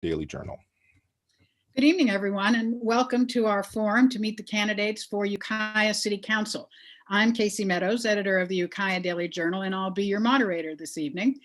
Daily Journal. Good evening, everyone, and welcome to our forum to meet the candidates for Ukiah City Council. I'm Casey Meadows, editor of the Ukiah Daily Journal, and I'll be your moderator this evening.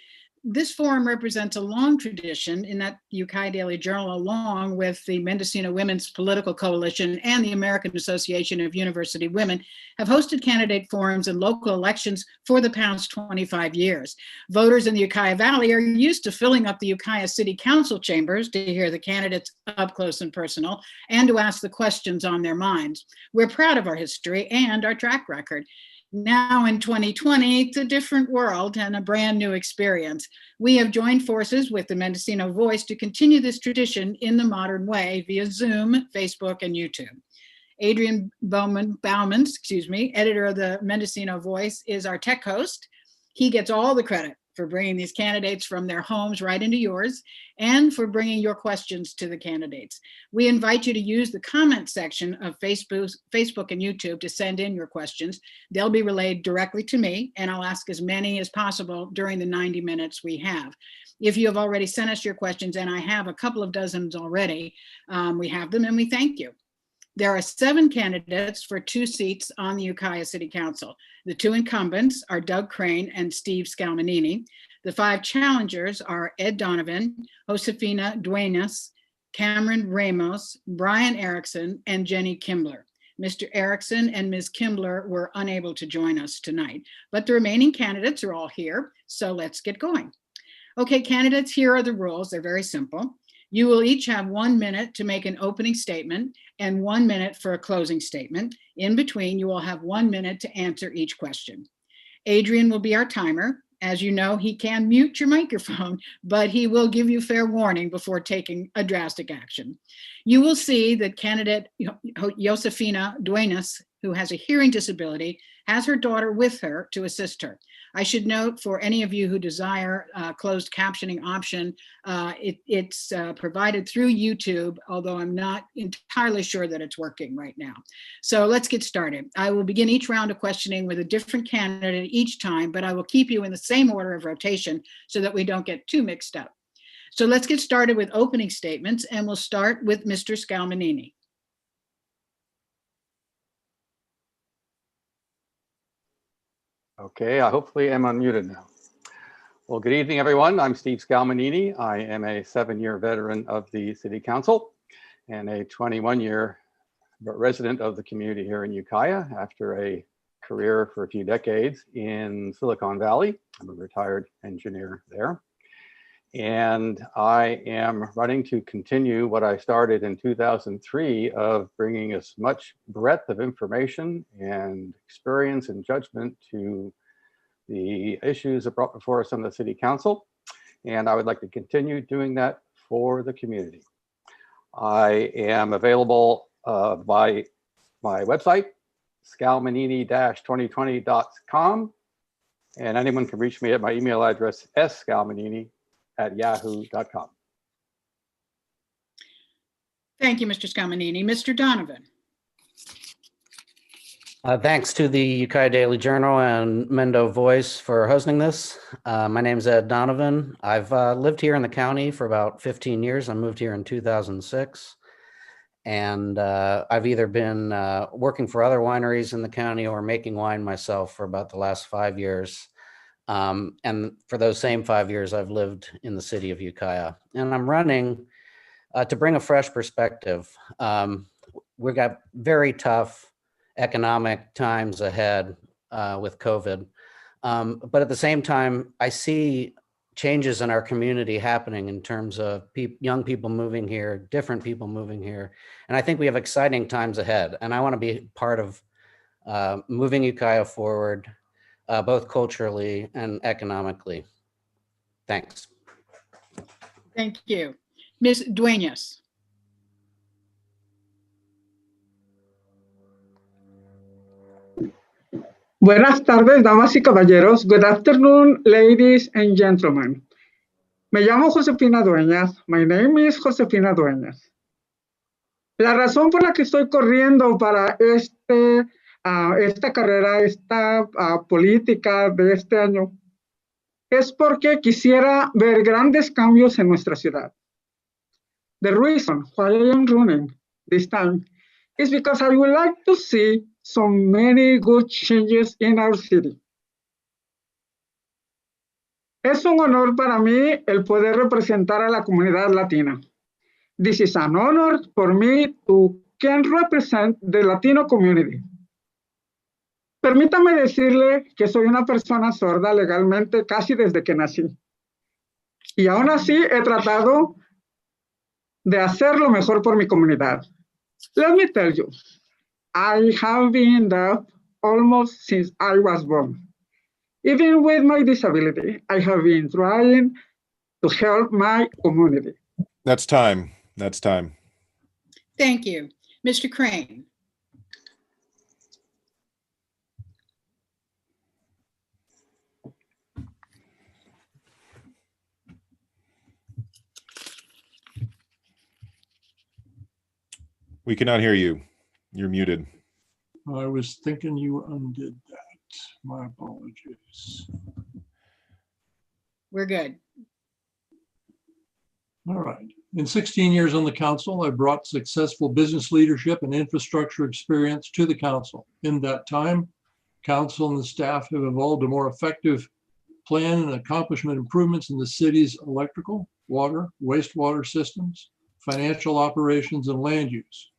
This forum represents a long tradition in that the Ukiah Daily Journal, along with the Mendocino Women's Political Coalition and the American Association of University Women, have hosted candidate forums in local elections for the past 25 years. Voters in the Ukiah Valley are used to filling up the Ukiah City Council chambers to hear the candidates up close and personal and to ask the questions on their minds. We're proud of our history and our track record. Now in 2020, it's a different world and a brand new experience. We have joined forces with the Mendocino Voice to continue this tradition in the modern way via Zoom, Facebook, and YouTube. Adrian Bauman, editor of the Mendocino Voice, is our tech host. He gets all the credit for bringing these candidates from their homes right into yours and for bringing your questions to the candidates. We invite you to use the comment section of Facebook and YouTube to send in your questions. They'll be relayed directly to me, and I'll ask as many as possible during the 90 minutes we have. If you have already sent us your questions, and I have a couple of dozens already, we have them and we thank you. There are 7 candidates for 2 seats on the Ukiah City Council. The 2 incumbents are Doug Crane and Steve Scalmanini. The 5 challengers are Ed Donovan, Josefina Duenas, Cameron Ramos, Brian Erickson, and Jenny Kimbler. Mr. Erickson and Ms. Kimbler were unable to join us tonight, but the remaining candidates are all here, so let's get going. Okay, candidates, here are the rules. They're very simple. You will each have 1 minute to make an opening statement and 1 minute for a closing statement. In between, you will have 1 minute to answer each question. Adrian will be our timer. As you know, he can mute your microphone, but he will give you fair warning before taking a drastic action. You will see that candidate Josefina Duenas, who has a hearing disability, has her daughter with her to assist her. I should note, for any of you who desire closed captioning option, it's provided through YouTube, although I'm not entirely sure that it's working right now. So let's get started. I will begin each round of questioning with a different candidate each time, but I will keep you in the same order of rotation so that we don't get too mixed up. So let's get started with opening statements, and we'll start with Mr. Scalmanini. Okay, hopefully I'm unmuted now. Well, good evening, everyone. I'm Steve Scalmanini. I am a 7-year veteran of the City Council and a 21-year resident of the community here in Ukiah after a career for a few decades in Silicon Valley. I'm a retired engineer there. And I am running to continue what I started in 2003 of bringing as much breadth of information and experience and judgment to the issues that brought before us on the City Council. And I would like to continue doing that for the community. I am available by my website, scalmanini-2020.com. And anyone can reach me at my email address, scalmanini@yahoo.com. Thank you, Mr. Scalmanini. Mr. Donovan. Thanks to the Ukiah Daily Journal and Mendo Voice for hosting this. My name is Ed Donovan. I've lived here in the county for about 15 years. I moved here in 2006. And I've either been working for other wineries in the county or making wine myself for about the last 5 years. And for those same 5 years, I've lived in the city of Ukiah. And I'm running to bring a fresh perspective. We've got very tough economic times ahead with COVID. But at the same time, I see changes in our community happening in terms of young people moving here, different people moving here. And I think we have exciting times ahead. And I want to be part of moving Ukiah forward, both culturally and economically. Thanks. Thank you. Ms. Duenas. Buenas tardes, damas y caballeros. Good afternoon, ladies and gentlemen. Me llamo Josefina Dueñas. My name is Josefina Dueñas. La razón por la que estoy corriendo para esta carrera, esta política de este año, es porque quisiera ver grandes cambios en nuestra ciudad. The reason why I am running this time is because I would like to see so many good changes in our city. Es un honor para mí el poder representar a la comunidad latina. This is an honor for me to can represent the Latino community. Permítame decirle que soy una persona sorda legalmente casi desde que nací. Y aún así he tratado de hacer lo mejor por mi comunidad. Let me tell you, I have been deaf almost since I was born. Even with my disability, I have been trying to help my community. That's time. That's time. Thank you. Mr. Crane. We cannot hear you. You're muted. I was thinking you undid that. My apologies. We're good. All right. In 16 years on the council, I brought successful business leadership and infrastructure experience to the council. In that time, council and the staff have evolved a more effective plan and accomplishment improvements in the city's electrical, water, wastewater systems, financial operations, and land use,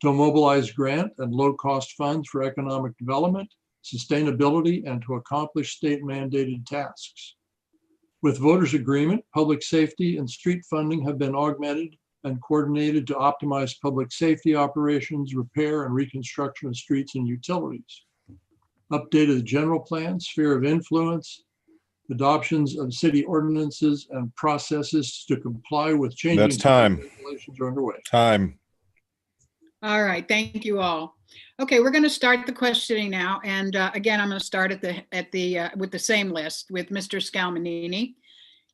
to mobilize grant and low-cost funds for economic development, sustainability, and to accomplish state-mandated tasks. With voters' agreement, public safety and street funding have been augmented and coordinated to optimize public safety operations, repair and reconstruction of streets and utilities. Updated general plan, sphere of influence, adoptions of city ordinances and processes to comply with changing That's time. regulations are underway. Time. All right, thank you all. Okay, we're going to start the questioning now, and again, I'm going to start with the same list with Mr. Scalmanini.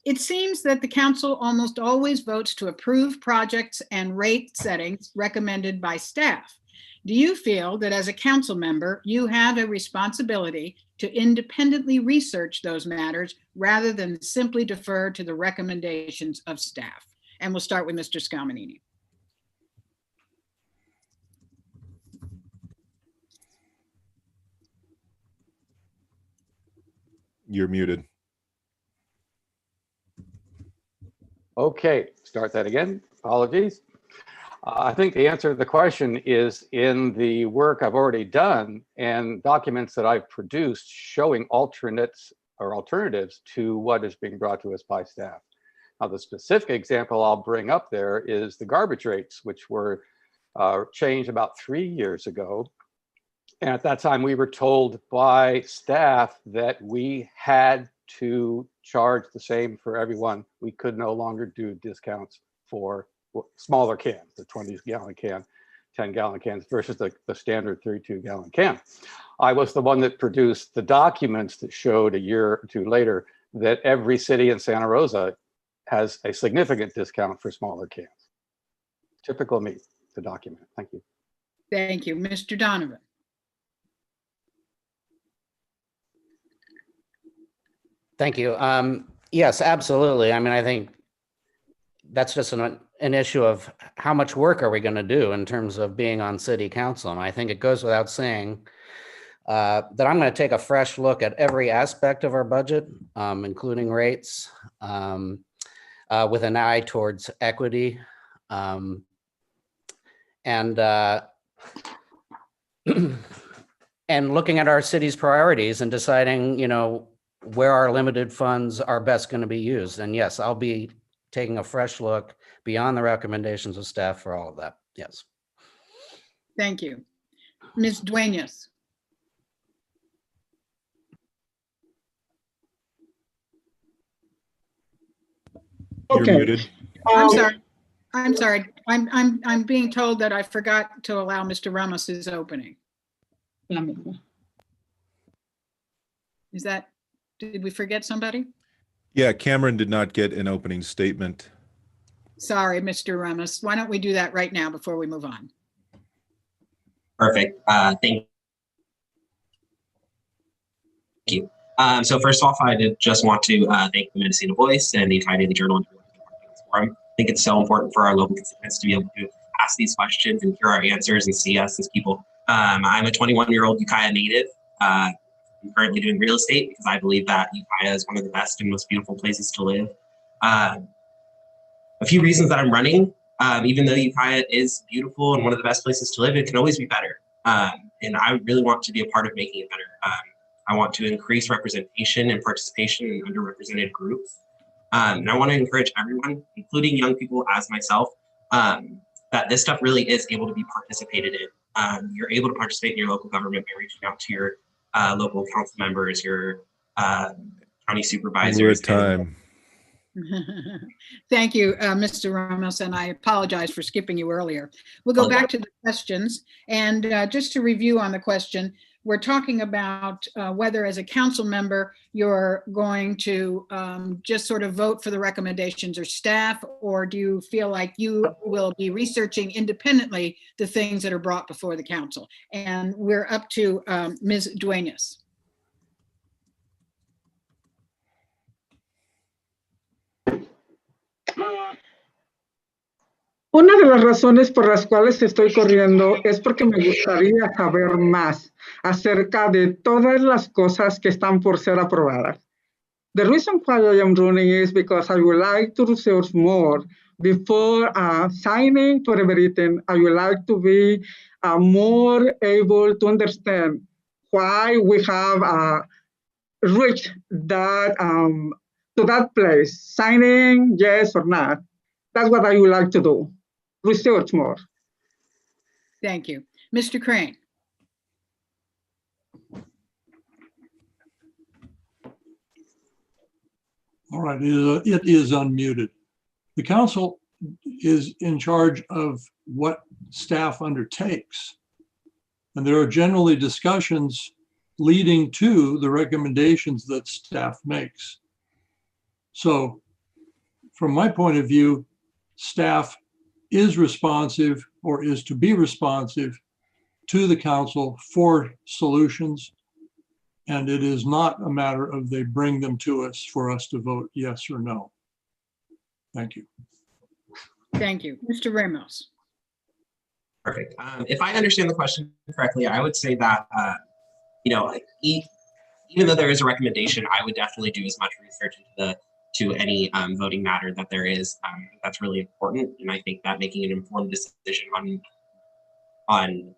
It seems that the council almost always votes to approve projects and rate settings recommended by staff. Do you feel that as a council member, you have a responsibility to independently research those matters rather than simply defer to the recommendations of staff? And we'll start with Mr. Scalmanini. You're muted. Okay, start that again. Apologies. I think the answer to the question is in the work I've already done and documents that I've produced showing alternates or alternatives to what is being brought to us by staff. Now, the specific example I'll bring up there is the garbage rates, which were changed about 3 years ago. And at that time, we were told by staff that we had to charge the same for everyone. We could no longer do discounts for smaller cans, the 20-gallon can, 10-gallon cans versus the standard 32-gallon can. I was the one that produced the documents that showed a year or two later that every city in Santa Rosa has a significant discount for smaller cans. Typical me to document. Thank you. Thank you. Mr. Donovan. Thank you. Yes, absolutely. I mean, I think that's just an issue of how much work are we going to do in terms of being on city council. And I think it goes without saying that I'm going to take a fresh look at every aspect of our budget, including rates, with an eye towards equity. And looking at our city's priorities and deciding, you know, where our limited funds are best going to be used. And yes, I'll be taking a fresh look beyond the recommendations of staff for all of that. Yes. Thank you. Ms. Dueñas. You're Okay. muted. I'm sorry. I'm being told that I forgot to allow Mr. Ramos's opening. Is that, did we forget somebody? Yeah, Cameron did not get an opening statement. Sorry, Mr. Ramos. Why don't we do that right now before we move on? Perfect. Thank you. So first off, I just want to thank the Mendocino Voice and the Ukiah Daily Journal and the Forum. think it's so important for our local constituents to be able to ask these questions and hear our answers and see us as people. I'm a 21-year-old Ukiah native. I'm currently doing real estate because I believe that Ukiah is one of the best and most beautiful places to live. A few reasons that I'm running, even though Ukiah is beautiful and one of the best places to live, it can always be better. And I really want to be a part of making it better. I want to increase representation and participation in underrepresented groups. And I want to encourage everyone, including young people as myself, that this stuff really is able to be participated in. You're able to participate in your local government by reaching out to your local council members, your county supervisors. We're at time. Thank you, Mr. Ramos, and I apologize for skipping you earlier. We'll go back to the questions. And just to review on the question, we're talking about whether as a council member, you're going to just sort of vote for the recommendations or staff, or do you feel like you will be researching independently the things that are brought before the council? And we're up to Ms. Duenas. Una de las razones por las cuales estoy corriendo es porque me gustaría saber más acerca de todas las cosas que están por ser aprobadas. The reason why I am running is because I would like to research more before signing for everything. I would like to be more able to understand why we have reached that to that place, signing yes or not. That's what I would like to do. Research more. Thank you. Mr. Crane. All right, it is unmuted. The council is in charge of what staff undertakes. And there are generally discussions leading to the recommendations that staff makes. So from my point of view, staff is responsive or is to be responsive to the council for solutions. And it is not a matter of they bring them to us for us to vote yes or no. Thank you. Thank you. Mr. Ramos. Perfect. If I understand the question correctly, I would say that, you know, even though there is a recommendation, I would definitely do as much research into any voting matter that there is. That's really important. And I think that making an informed decision on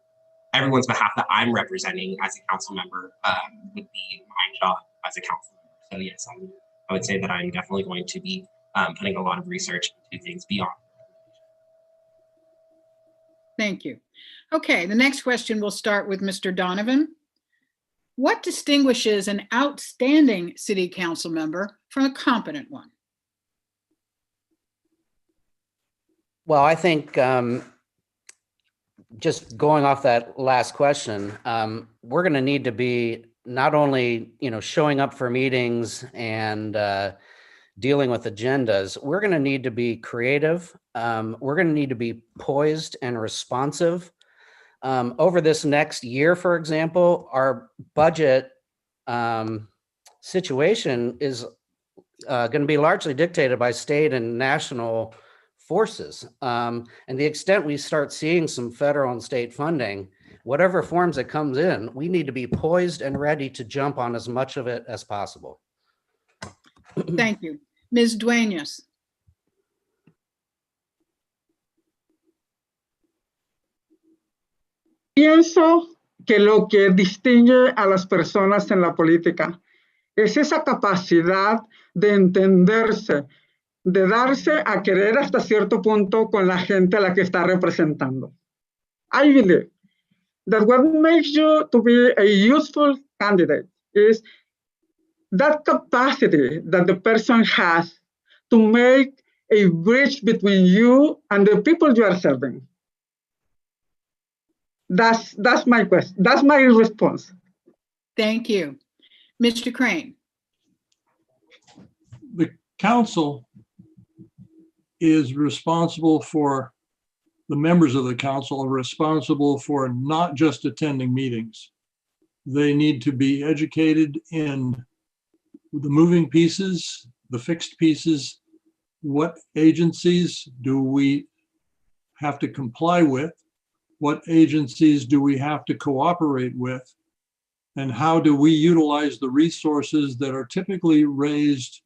everyone's behalf that I'm representing as a council member would be my job as a council member. So yes, I would say that I'm definitely going to be putting a lot of research into things beyond. Thank you. Okay, the next question will start with Mr. Donovan. What distinguishes an outstanding city council member from a competent one? Well, I think just going off that last question, we're going to need to be not only, showing up for meetings and dealing with agendas, we're going to need to be creative. We're going to need to be poised and responsive. Over this next year, for example, our budget situation is going to be largely dictated by state and national forces. And the extent we start seeing some federal and state funding, whatever forms it comes in, we need to be poised and ready to jump on as much of it as possible. Thank you. Ms. Duenas. Pienso que lo que distingue a las personas en la política es esa capacidad de entenderse, de darse a querer hasta cierto punto con la gente a la que está representando. I believe that what makes you to be a useful candidate is that capacity that the person has to make a bridge between you and the people you are serving. That's my question. That's my response. Thank you. Mr. Crane. The council is responsible for, the members of the council are responsible for not just attending meetings. They need to be educated in the moving pieces, the fixed pieces, what agencies do we have to comply with? What agencies do we have to cooperate with? And how do we utilize the resources that are typically raised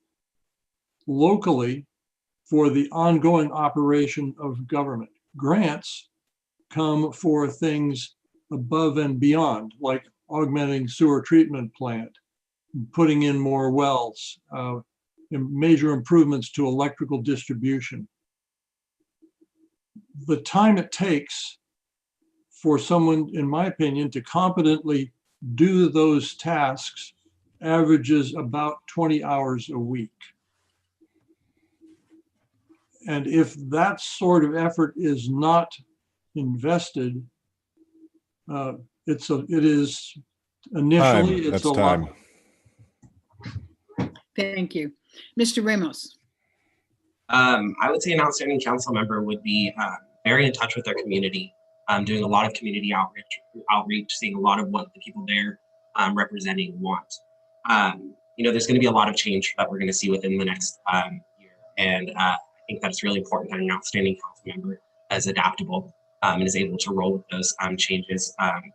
locally for the ongoing operation of government? Grants come for things above and beyond, like augmenting sewer treatment plant, putting in more wells, major improvements to electrical distribution. The time it takes for someone, in my opinion, to competently do those tasks averages about 20 hours a week. And if that sort of effort is not invested, it is initially, Time. it's That's a time. lot. Thank you. Mr. Ramos. I would say an outstanding council member would be very in touch with their community, doing a lot of community outreach, seeing a lot of what the people there representing want. There's going to be a lot of change that we're going to see within the next year. And I think that's really important that an outstanding council member is adaptable and is able to roll with those changes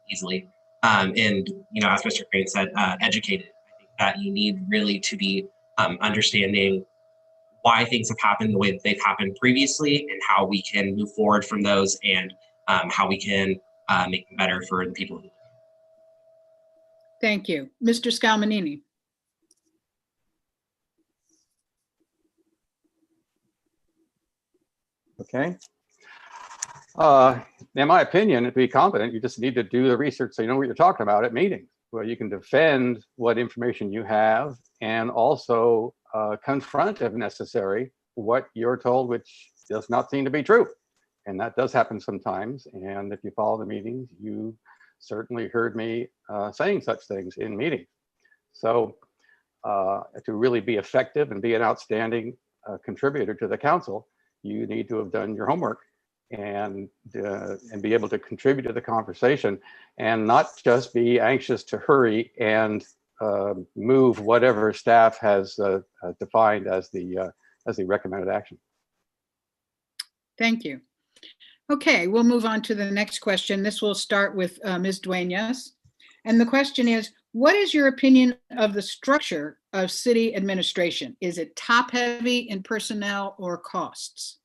easily. And, as Mr. Crane said, educated. I think that you need really to be understanding why things have happened the way that they've happened previously and how we can move forward from those and how we can make them better for the people who live. Thank you. Mr. Scalmanini. Okay. In my opinion, to be competent, you just need to do the research so you know what you're talking about at meetings, where you can defend what information you have and also confront, if necessary, what you're told, which does not seem to be true. And that does happen sometimes. And if you follow the meetings, you certainly heard me saying such things in meetings. So to really be effective and be an outstanding contributor to the council, you need to have done your homework and be able to contribute to the conversation and not just be anxious to hurry and move whatever staff has defined as the recommended action. Thank you. Okay, we'll move on to the next question. This will start with Ms. Dueñas. And the question is, what is your opinion of the structure of city administration? Is it top heavy in personnel or costs?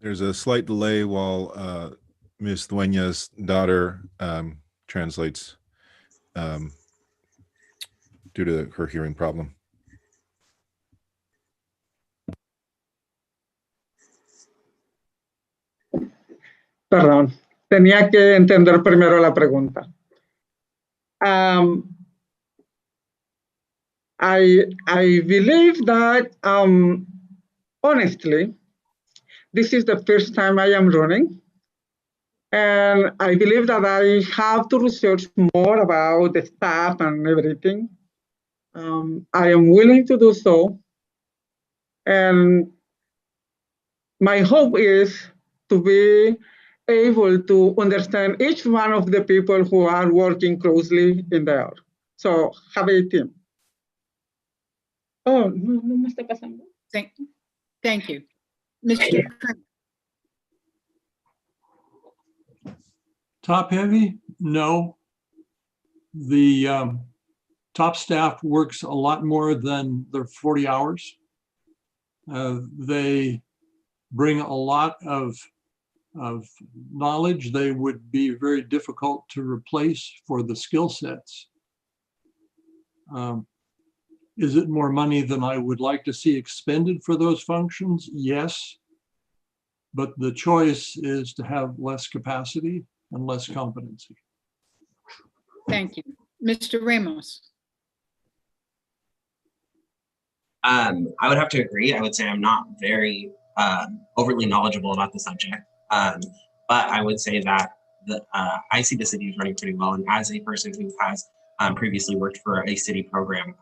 There's a slight delay while Ms. Dueña's daughter translates due to her hearing problem. Perdón, tenía que entender primero la pregunta. I believe that, honestly, this is the first time I am running. And I believe that I have to research more about the staff and everything. I am willing to do so. And my hope is to be able to understand each one of the people who are working closely in there. So have a team. Oh, no me está pasando. Thank you. Mr. Crane. Top heavy? No. The top staff works a lot more than their 40 hours. They bring a lot of knowledge. They would be very difficult to replace for the skill sets. Is it more money than I would like to see expended for those functions? Yes. But the choice is to have less capacity and less competency. Thank you. Mr. Ramos. I would have to agree. I would say I'm not very overly knowledgeable about the subject, but I would say that I see the city is running pretty well. And as a person who has previously worked for a city program,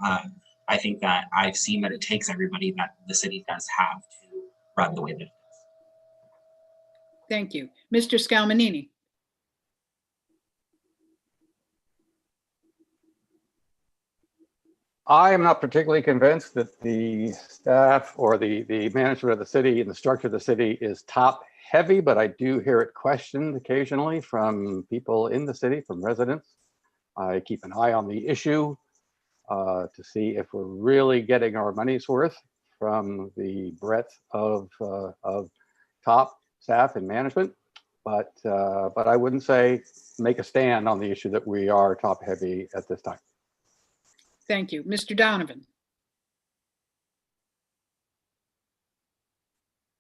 I think that I've seen that it takes everybody that the city does have to run the way that it does. Thank you. Mr. Scalmanini. I am not particularly convinced that the staff or the management of the city and the structure of the city is top heavy, but I do hear it questioned occasionally from people in the city, from residents. I keep an eye on the issue to see if we're really getting our money's worth from the breadth of top staff and management. But I wouldn't say make a stand on the issue that we are top heavy at this time. Thank you. Mr. Donovan.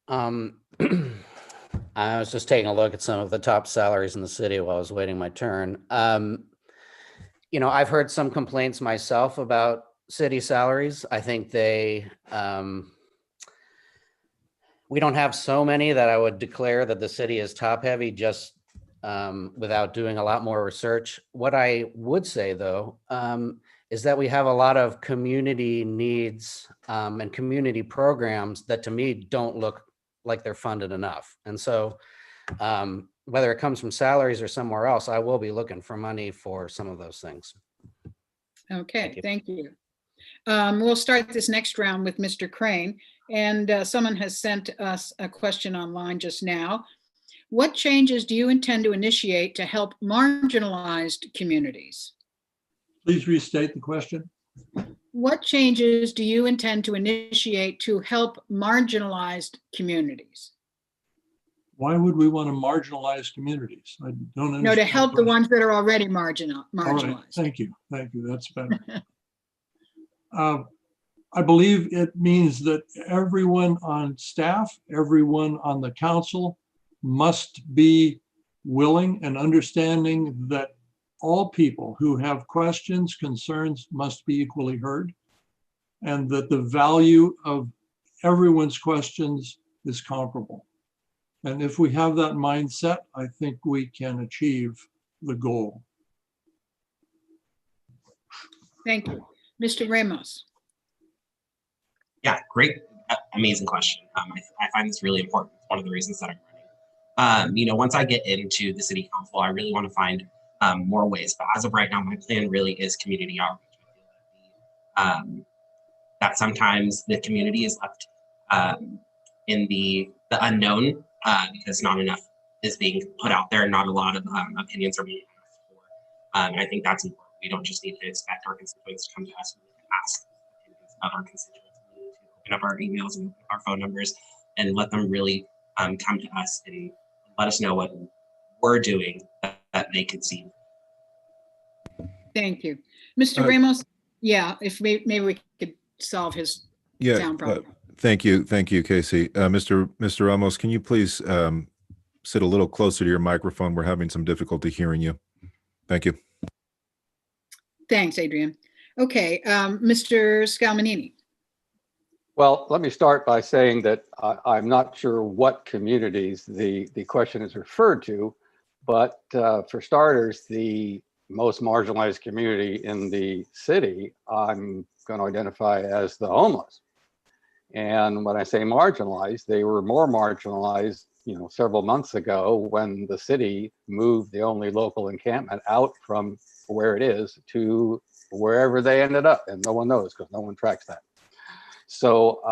I was just taking a look at some of the top salaries in the city while I was waiting my turn. You know, I've heard some complaints myself about city salaries. I think they, we don't have so many that I would declare that the city is top heavy just without doing a lot more research. What I would say though, is that we have a lot of community needs and community programs that to me don't look like they're funded enough. And so whether it comes from salaries or somewhere else, I will be looking for money for some of those things. Okay, thank you. We'll start this next round with Mr. Crane, and someone has sent us a question online just now. What changes do you intend to initiate to help marginalized communities? Please restate the question. What changes do you intend to initiate to help marginalized communities? Why would we want to marginalize communities? I don't understand. No, to help the ones that are already All marginalized. right, thank you. That's better. I believe it means that everyone on staff, everyone on the council must be willing and understanding that all people who have questions, concerns must be equally heard, and that the value of everyone's questions is comparable. And if we have that mindset, I think we can achieve the goal. Thank you. Mr. Ramos. Yeah, great, amazing question. I find this really important. It's one of the reasons that I'm running. You know, once I get into the city council, I really want to find more ways. But as of right now, my plan really is community outreach. I feel that sometimes the community is left in the unknown because not enough is being put out there. Not a lot of opinions are being asked for. And I think that's important. We don't just need to expect our constituents to come to us. We need to ask opinions of our constituents. We need to open up our emails and our phone numbers and let them really come to us and let us know what we're doing that they can see. Thank you. Mr. Ramos, yeah, if maybe we could solve his sound problem. Thank you, Casey. Mr. Ramos, can you please sit a little closer to your microphone? We're having some difficulty hearing you. Thank you. Thanks, Adrian. Okay, Mr. Scalmanini. Well, let me start by saying that I'm not sure what communities the question is referred to, but for starters, the most marginalized community in the city, I'm going to identify as the homeless. And when I say marginalized, they were more marginalized, you know, several months ago when the city moved the only local encampment out from where it is to wherever they ended up, and no one knows because no one tracks that. So,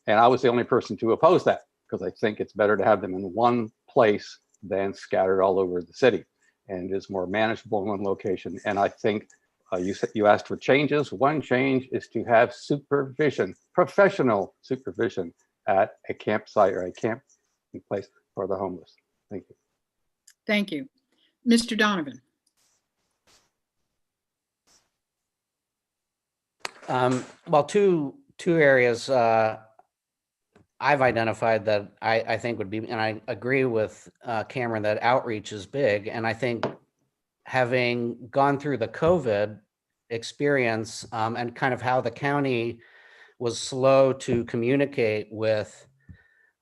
and I was the only person to oppose that because I think it's better to have them in one place than scattered all over the city, and it's more manageable in one location. And I think you asked for changes. One change is to have supervision, professional supervision at a campsite or a camping place for the homeless. Thank you. Thank you. Mr. Donovan. Well, two areas I've identified that I think would be, and I agree with Cameron that outreach is big. And I think having gone through the COVID experience and kind of how the county was slow to communicate with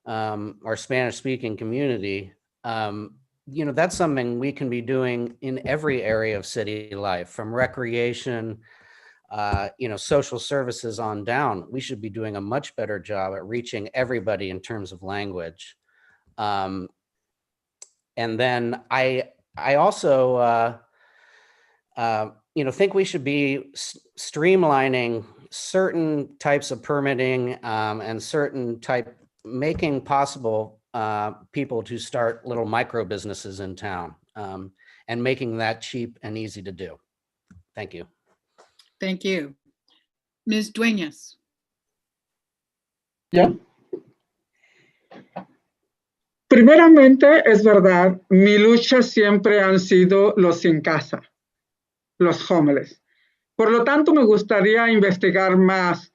our Spanish-speaking community, you know, that's something we can be doing in every area of city life, from recreation, you know, social services on down. We should be doing a much better job at reaching everybody in terms of language. And then I also, you know, think we should be streamlining certain types of permitting and certain making possible people to start little micro businesses in town and making that cheap and easy to do. Thank you. Thank you. Ms. Dueñas. ¿Ya? Primeramente, es verdad, mi lucha siempre han sido los sin casa, los homeless. Por lo tanto, me gustaría investigar más,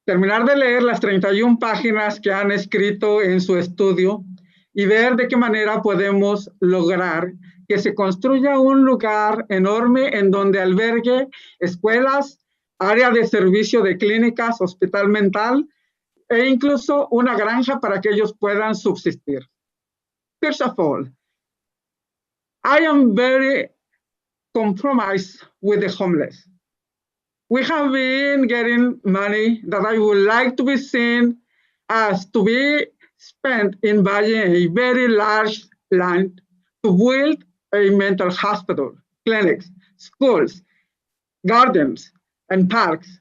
terminar de leer las 31 páginas que han escrito en su estudio y ver de qué manera podemos lograr que se construya un lugar enorme en donde albergue escuelas, área de servicio de clínicas, hospital mental e incluso una granja para que ellos puedan subsistir. First of all, I am very compromised with the homeless. We have been getting money that I would like to be seen as to be spent in buying a very large land to build a mental hospital, clinics, schools, gardens, and parks,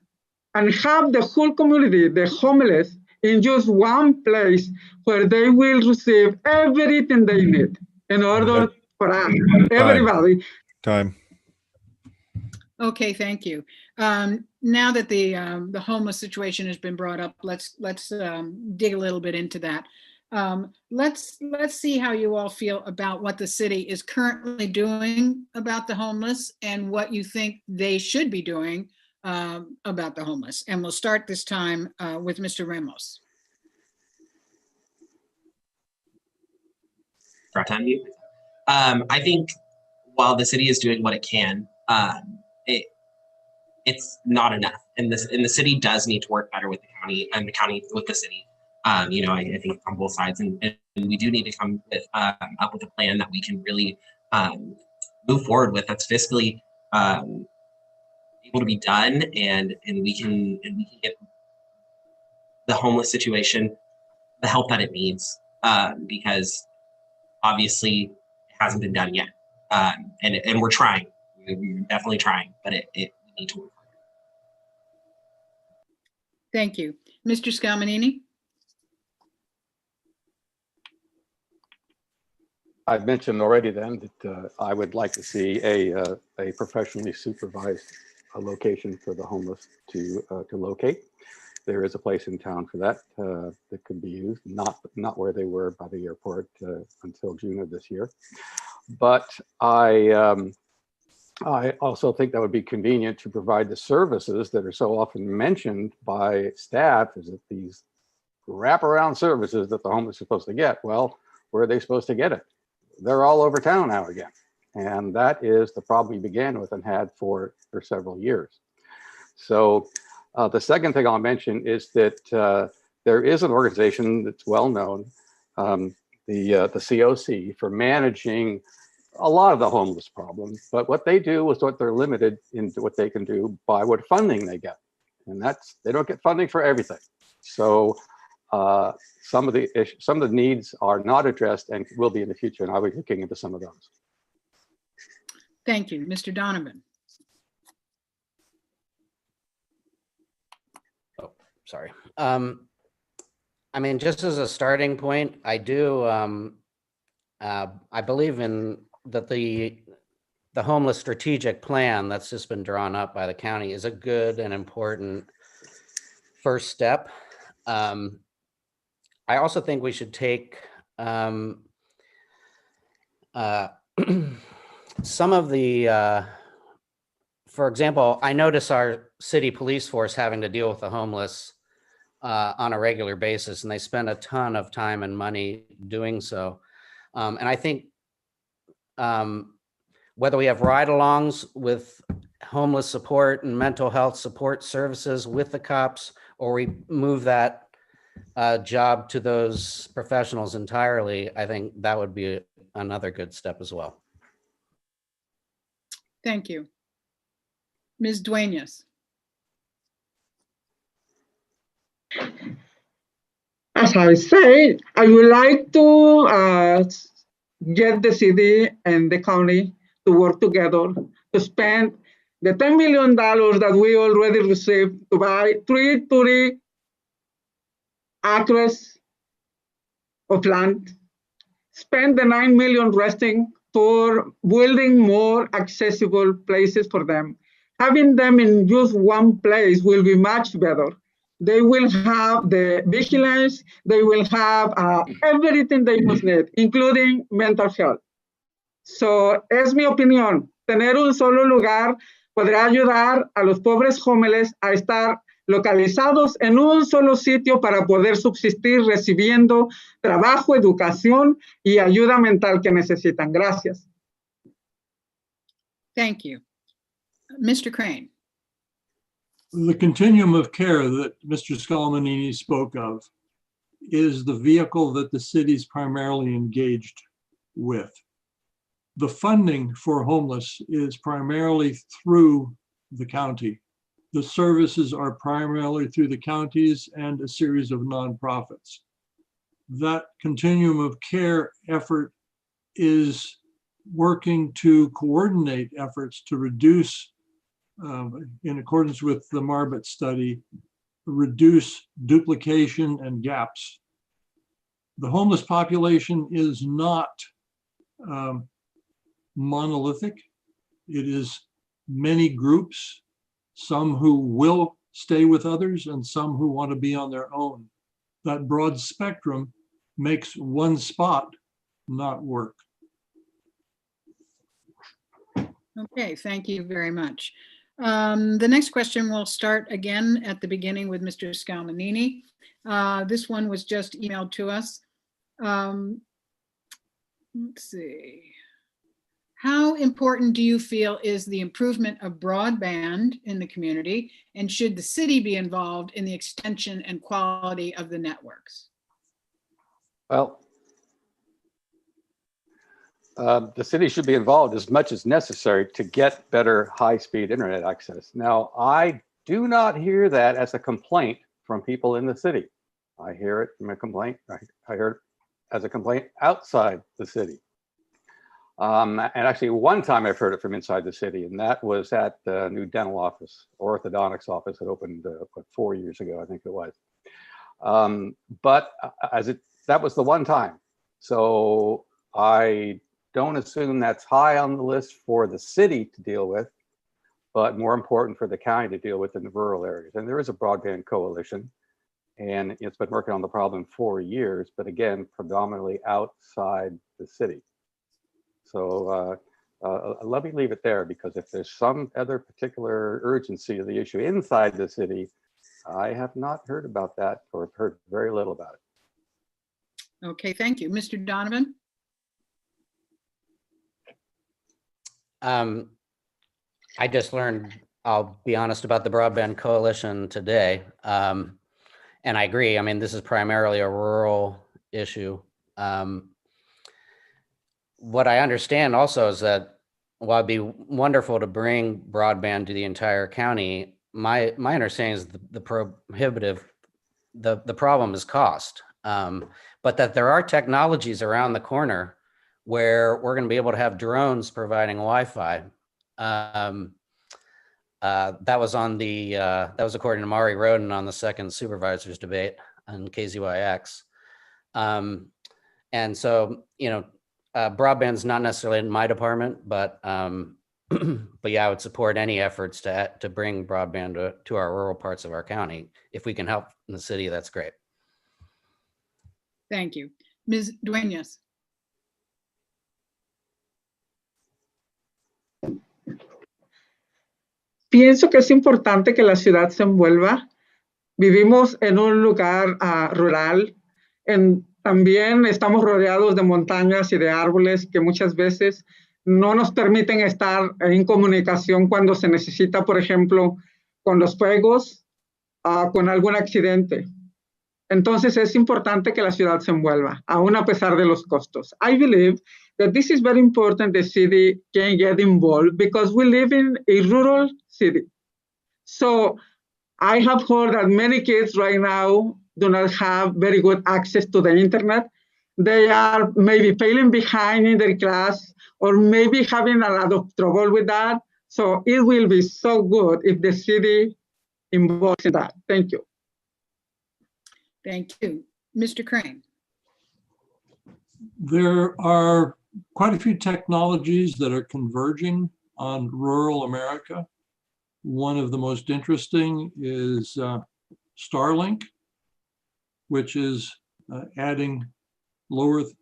and have the whole community, the homeless, in just one place where they will receive everything they need in order for us, everybody. Time. Okay, thank you. Now that the homeless situation has been brought up, let's dig a little bit into that. Let's see how you all feel about what the city is currently doing about the homeless and what you think they should be doing about the homeless. And we'll start this time with Mr. Ramos. I think while the city is doing what it can, it's not enough, and the city does need to work better with the county and the county with the city. I think on both sides, and we do need to come with up with a plan that we can really move forward with, that's fiscally able to be done, and we can get the homeless situation the help that it needs, because obviously it hasn't been done yet, and we're trying. We're definitely trying, but it need to work. Thank you. Mr. Scalmanini? I've mentioned already then that I would like to see a professionally supervised location for the homeless to locate. There is a place in town for that that could be used, not where they were by the airport until June of this year. But I also think that would be convenient to provide the services that are so often mentioned by staff, is that these wraparound services that the homeless are supposed to get. Well, where are they supposed to get it? They're all over town now again. And that is the problem we began with and had for several years. So the second thing I'll mention is that there is an organization that's well known, the COC, for managing a lot of the homeless problem, but what they do is what they're limited into what they can do by what funding they get. And that's, they don't get funding for everything. So some of the needs are not addressed and will be in the future, and I'll be looking into some of those. Thank you. Mr. Donovan. Oh, sorry. I mean, just as a starting point, I do, I believe in that the homeless strategic plan that's just been drawn up by the county is a good and important first step. I also think we should take some of the, for example, I notice our city police force having to deal with the homeless on a regular basis, and they spend a ton of time and money doing so. And I think whether we have ride-alongs with homeless support and mental health support services with the cops, or we move that job to those professionals entirely, I think that would be another good step as well. Thank you. Ms. Dueñas. As I say, I would like to get the city and the county to work together to spend the $10 million that we already received to buy 330 acres of land, spend the 9 million resting for building more accessible places for them. Having them in just one place will be much better. They will have the vigilance, they will have everything they must need, including mental health. So, es mi opinión, tener un solo lugar podrá ayudar a los pobres jóvenes a estar localizados en un solo sitio para poder subsistir recibiendo trabajo, educación y ayuda mental que necesitan. Gracias. Thank you. Mr. Crane. The continuum of care that Mr. Scalamanini spoke of is the vehicle that the city is primarily engaged with. The funding for homeless is primarily through the county. The services are primarily through the counties and a series of nonprofits. That continuum of care effort is working to coordinate efforts to reduce, in accordance with the Marbut study, reduce duplication and gaps. The homeless population is not monolithic. It is many groups, some who will stay with others and some who want to be on their own. That broad spectrum makes one spot not work. Okay, thank you very much. The next question will start again at the beginning with Mr. Scalamanini. This one was just emailed to us. Let's see. How important do you feel is the improvement of broadband in the community, and should the city be involved in the extension and quality of the networks? Well, the city should be involved as much as necessary to get better high-speed internet access. Now, I do not hear that as a complaint from people in the city. I hear it from a complaint. I hear it as a complaint outside the city. And actually, one time I've heard it from inside the city, and that was at the new dental office, orthodontics office that opened 4 years ago, I think it was. But that was the one time. So I don't assume that's high on the list for the city to deal with, but more important for the county to deal with in the rural areas. And there is a broadband coalition, and it's been working on the problem for years, but again, predominantly outside the city. So let me leave it there, because if there's some other particular urgency of the issue inside the city, I have not heard about that, or heard very little about it. Okay, thank you. Mr. Donovan? I just learned, I'll be honest, about the Broadband Coalition today. And I agree. I mean, this is primarily a rural issue. What I understand also is that while it'd be wonderful to bring broadband to the entire county, my understanding is the problem is cost. But that there are technologies around the corner where we're going to be able to have drones providing Wi-Fi. That was according to Mari Roden on the second supervisors debate on KZYX. And so, broadband's not necessarily in my department, but yeah, I would support any efforts to bring broadband to our rural parts of our county. If we can help in the city, that's great. Thank you. Ms. Dueñas. Pienso que es importante que la ciudad se envuelva. Vivimos en un lugar rural. También estamos rodeados de montañas y de árboles que muchas veces no nos permiten estar en comunicación cuando se necesita, por ejemplo, con los fuegos, con algún accidente. Entonces es importante que la ciudad se envuelva, aún a pesar de los costos. I believe that this is very important the city can get involved because we live in a rural city. So I have heard that many kids right now do not have very good access to the internet. They are maybe failing behind in their class or maybe having a lot of trouble with that. So it will be so good if the city involves in that. Thank you. Thank you. Mr. Crane. There are quite a few technologies that are converging on rural America. One of the most interesting is Starlink, which is adding low Earth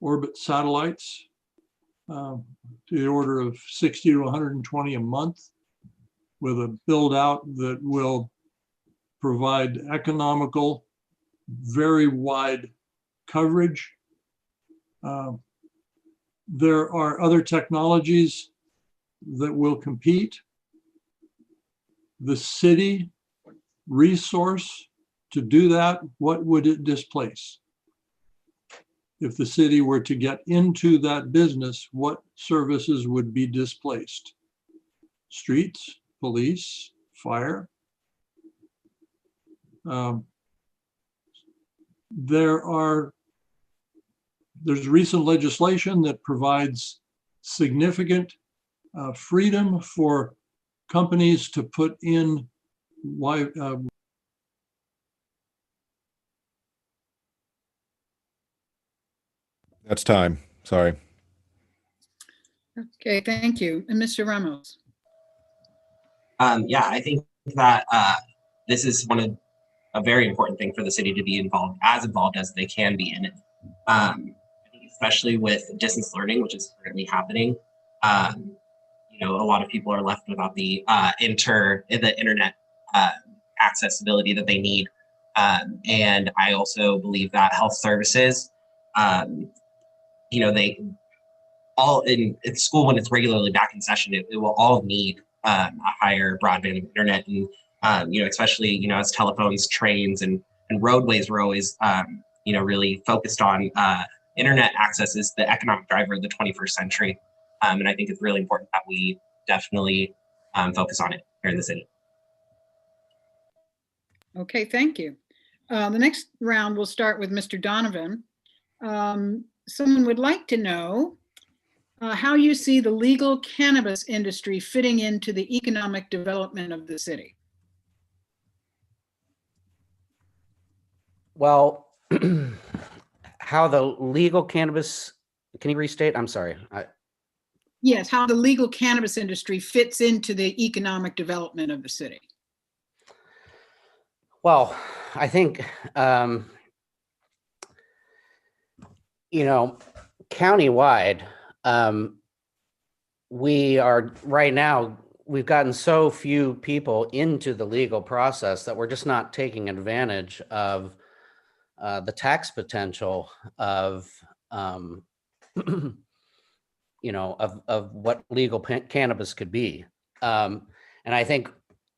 orbit satellites to the order of 60 to 120 a month, with a build out that will provide economical, very wide coverage. There are other technologies that will compete. The city resource to do that, what would it displace? If the city were to get into that business, what services would be displaced? Streets, police, fire. There's recent legislation that provides significant freedom for companies to put in That's time. Sorry. Okay, thank you. And Mr. Ramos. Yeah, I think that this is a very important thing for the city to be involved as they can be in it. I think especially with distance learning, which is currently happening, a lot of people are left without the internet accessibility that they need. And I also believe that health services, they all in school, when it's regularly back in session, it will all need a higher broadband internet, and especially as telephones, trains, and roadways were always really focused on internet access is the economic driver of the 21st century, and I think it's really important that we definitely focus on it here in the city. Okay, thank you. The next round will start with Mr. Donovan. Someone would like to know how you see the legal cannabis industry fitting into the economic development of the city. Well, how the legal cannabis, can you restate? I'm sorry. Yes, how the legal cannabis industry fits into the economic development of the city. Well, I think, countywide, we are right now, we've gotten so few people into the legal process that we're just not taking advantage of the tax potential of, of what legal cannabis could be. And I think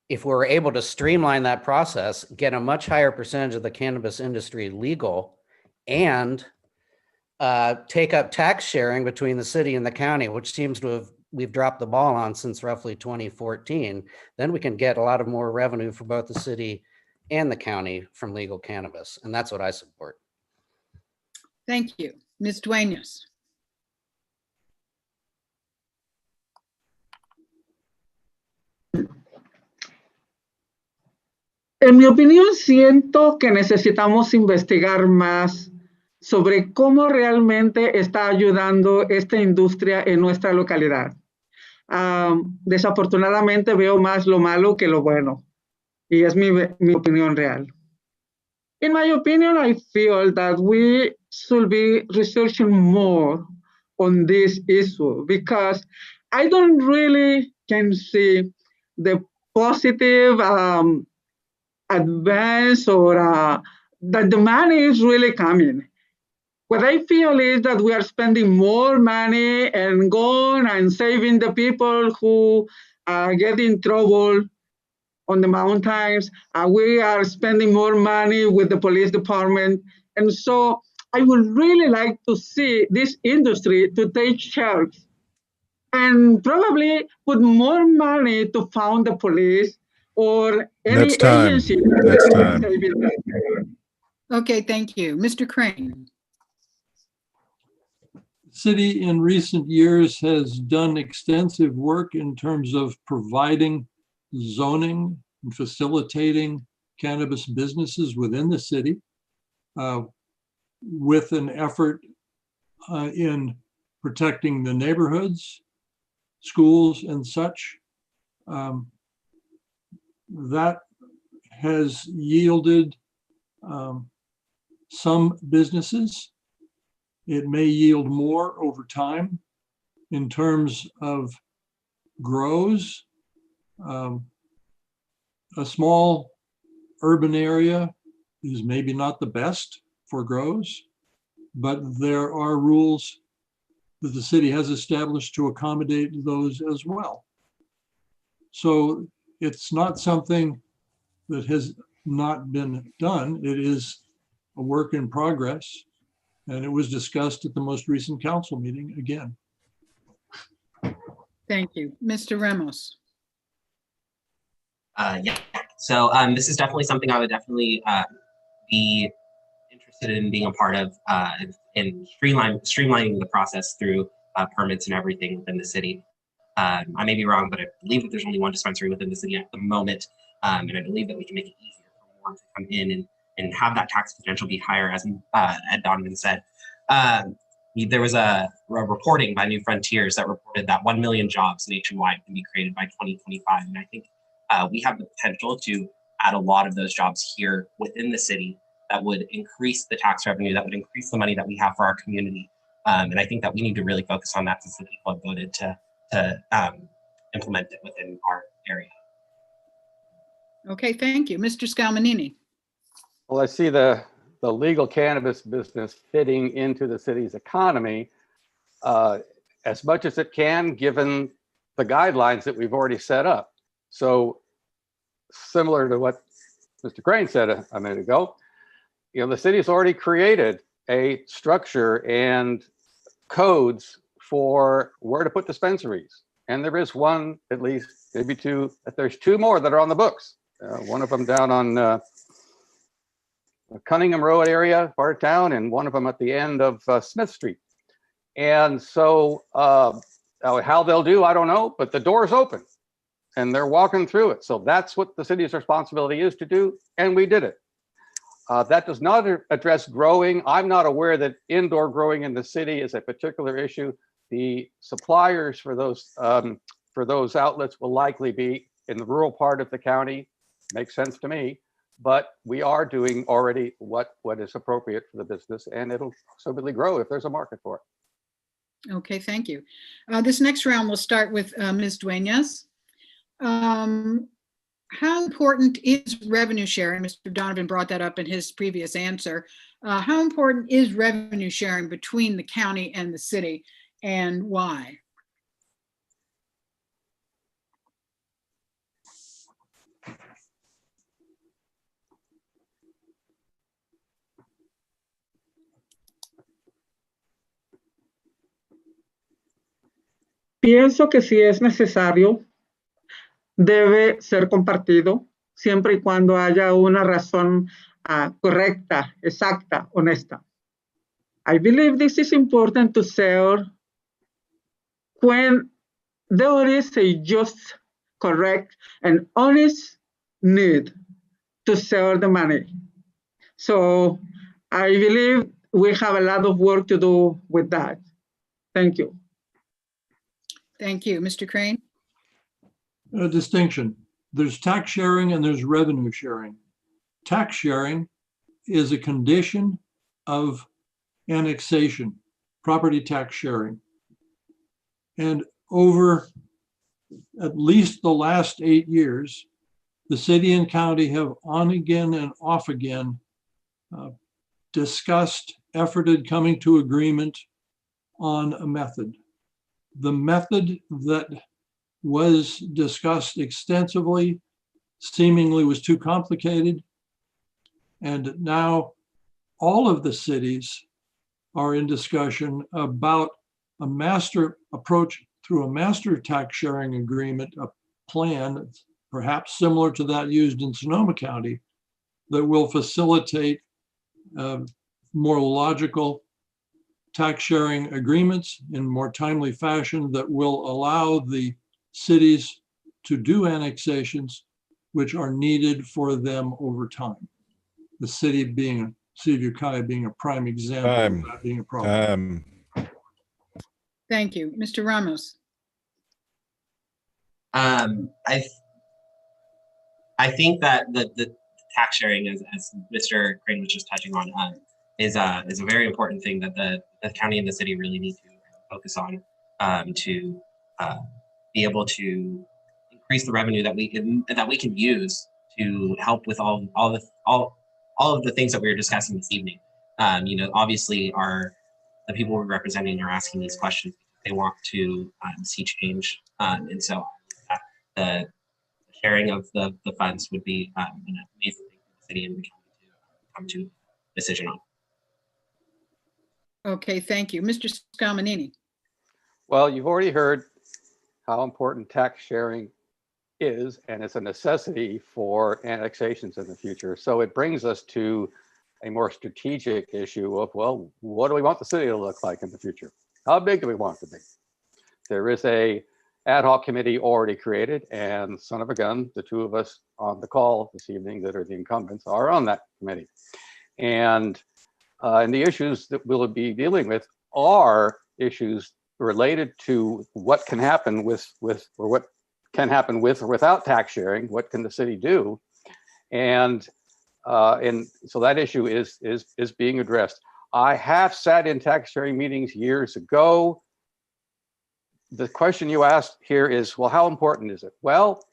if we're able to streamline that process, get a much higher percentage of the cannabis industry legal, and take up tax sharing between the city and the county, which seems to have we've dropped the ball on since roughly 2014, then we can get a lot of more revenue for both the city and the county from legal cannabis. And that's what I support. Thank you. Ms. Dueñas. En mi opinión, siento que necesitamos investigar más sobre cómo realmente está ayudando esta industria en nuestra localidad. Desafortunadamente veo más lo malo que lo bueno, y es mi opinión real. In my opinion, I feel that we should be researching more on this issue, because I don't really can see the positive advance or that the money is really coming. What I feel is that we are spending more money and going and saving the people who get in trouble on the mountains. We are spending more money with the police department. And so I would really like to see this industry to take charge and probably put more money to fund the police or any That's time. agency. That's time. Okay, thank you. Mr. Crane. city in recent years has done extensive work in terms of providing zoning and facilitating cannabis businesses within the city with an effort in protecting the neighborhoods, schools, and such. That has yielded some businesses. It may yield more over time in terms of grows. A small urban area is maybe not the best for grows, but there are rules that the city has established to accommodate those as well. So it's not something that has not been done. It is a work in progress, and it was discussed at the most recent council meeting again. Thank you. Mr. Ramos. Yeah, so this is definitely something I would definitely be interested in being a part of in streamlining the process through permits and everything within the city. I may be wrong, but I believe that there's only one dispensary within the city at the moment, and I believe that we can make it easier for more to come in and have that tax potential be higher, as Ed Donovan said. There was a reporting by New Frontiers that reported that 1 million jobs nationwide can be created by 2025, and I think we have the potential to add a lot of those jobs here within the city that would increase the tax revenue, that would increase the money that we have for our community. And I think that we need to really focus on that since the people have voted to implement it within our area. Okay, thank you. Mr. Scalmanini. Well, I see the legal cannabis business fitting into the city's economy as much as it can, given the guidelines that we've already set up. So similar to what Mr. Crane said a minute ago, the city's already created a structure and codes for where to put dispensaries. And there is one, at least, maybe two, there's two more that are on the books. One of them down on Cunningham Road area, part of town, and one of them at the end of Smith Street. And so how they'll do, I don't know, but the door's open and they're walking through it. So that's what the city's responsibility is to do, and we did it. That does not address growing. I'm not aware that indoor growing in the city is a particular issue. The suppliers for those outlets will likely be in the rural part of the county. Makes sense to me. But we are doing already what is appropriate for the business, and it'll subsequently grow if there's a market for it. Okay, thank you. This next round will start with Ms. Duenas. How important is revenue sharing? Mr. Donovan brought that up in his previous answer. How important is revenue sharing between the county and the city, and why? Pienso que si es necesario, debe ser compartido siempre y cuando haya una razón correcta, exacta, honesta. I believe this is important to share when there is a just, correct, and honest need to share the money. So I believe we have a lot of work to do with that. Thank you. Thank you. Mr. Crane? A distinction. There's tax sharing and there's revenue sharing. Tax sharing is a condition of annexation, property tax sharing. And over at least the last 8 years, the city and county have on again and off again discussed, efforted, coming to agreement on a method. The method that was discussed extensively seemingly was too complicated. And now all of the cities are in discussion about a master approach through a master tax sharing agreement, a plan perhaps similar to that used in Sonoma County that will facilitate more logical tax sharing agreements in more timely fashion that will allow the cities to do annexations which are needed for them over time. The city of Ukiah being a prime example of that being a problem. Thank you. Mr. Ramos. I think that the tax sharing, as Mr. Crane was just touching on, is a very important thing that the county and the city really need to focus on to be able to increase the revenue that we can use to help with all of the things that we were discussing this evening. Obviously, the people we're representing are asking these questions because they want to see change, and so the sharing of the funds would be an amazing thing for the city and the county to come to a decision on. Okay, thank you. Mr. Scalmanini. Well, you've already heard how important tax sharing is, and it's a necessity for annexations in the future. So it brings us to a more strategic issue of, well, what do we want the city to look like in the future? How big do we want it to be? There is a ad hoc committee already created, and son of a gun, the two of us on the call this evening that are the incumbents are on that committee. And the issues that we'll be dealing with are issues related to what can happen with or what can happen with or without tax sharing. What can the city do? And so that issue is being addressed. I have sat in tax sharing meetings years ago. The question you asked here is, well, how important is it? Well,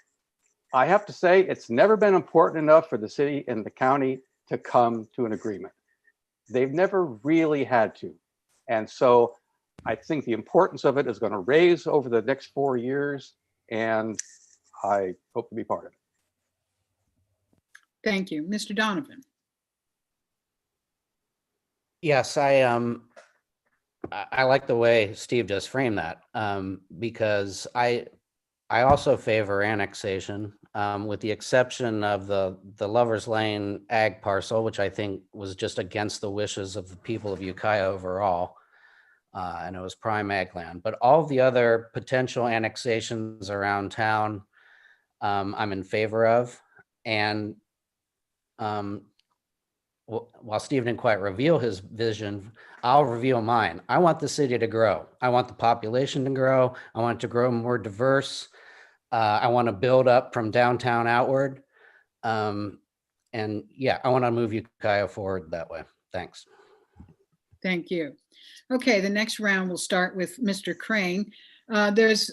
I have to say it's never been important enough for the city and the county to come to an agreement. They've never really had to. And so I think the importance of it is going to raise over the next 4 years, and I hope to be part of it. Thank you. Mr. Donovan. Yes, I like the way Steve just framed that, because I also favor annexation, with the exception of the Lover's Lane ag parcel, which I think was just against the wishes of the people of Ukiah overall, and it was prime ag land. But all the other potential annexations around town, I'm in favor of. And while Steve didn't quite reveal his vision, I'll reveal mine. I want the city to grow. I want the population to grow. I want it to grow more diverse. I want to build up from downtown outward. And yeah, I want to move Ukiah forward that way. Thanks. Thank you. Okay, the next round will start with Mr. Crane. There's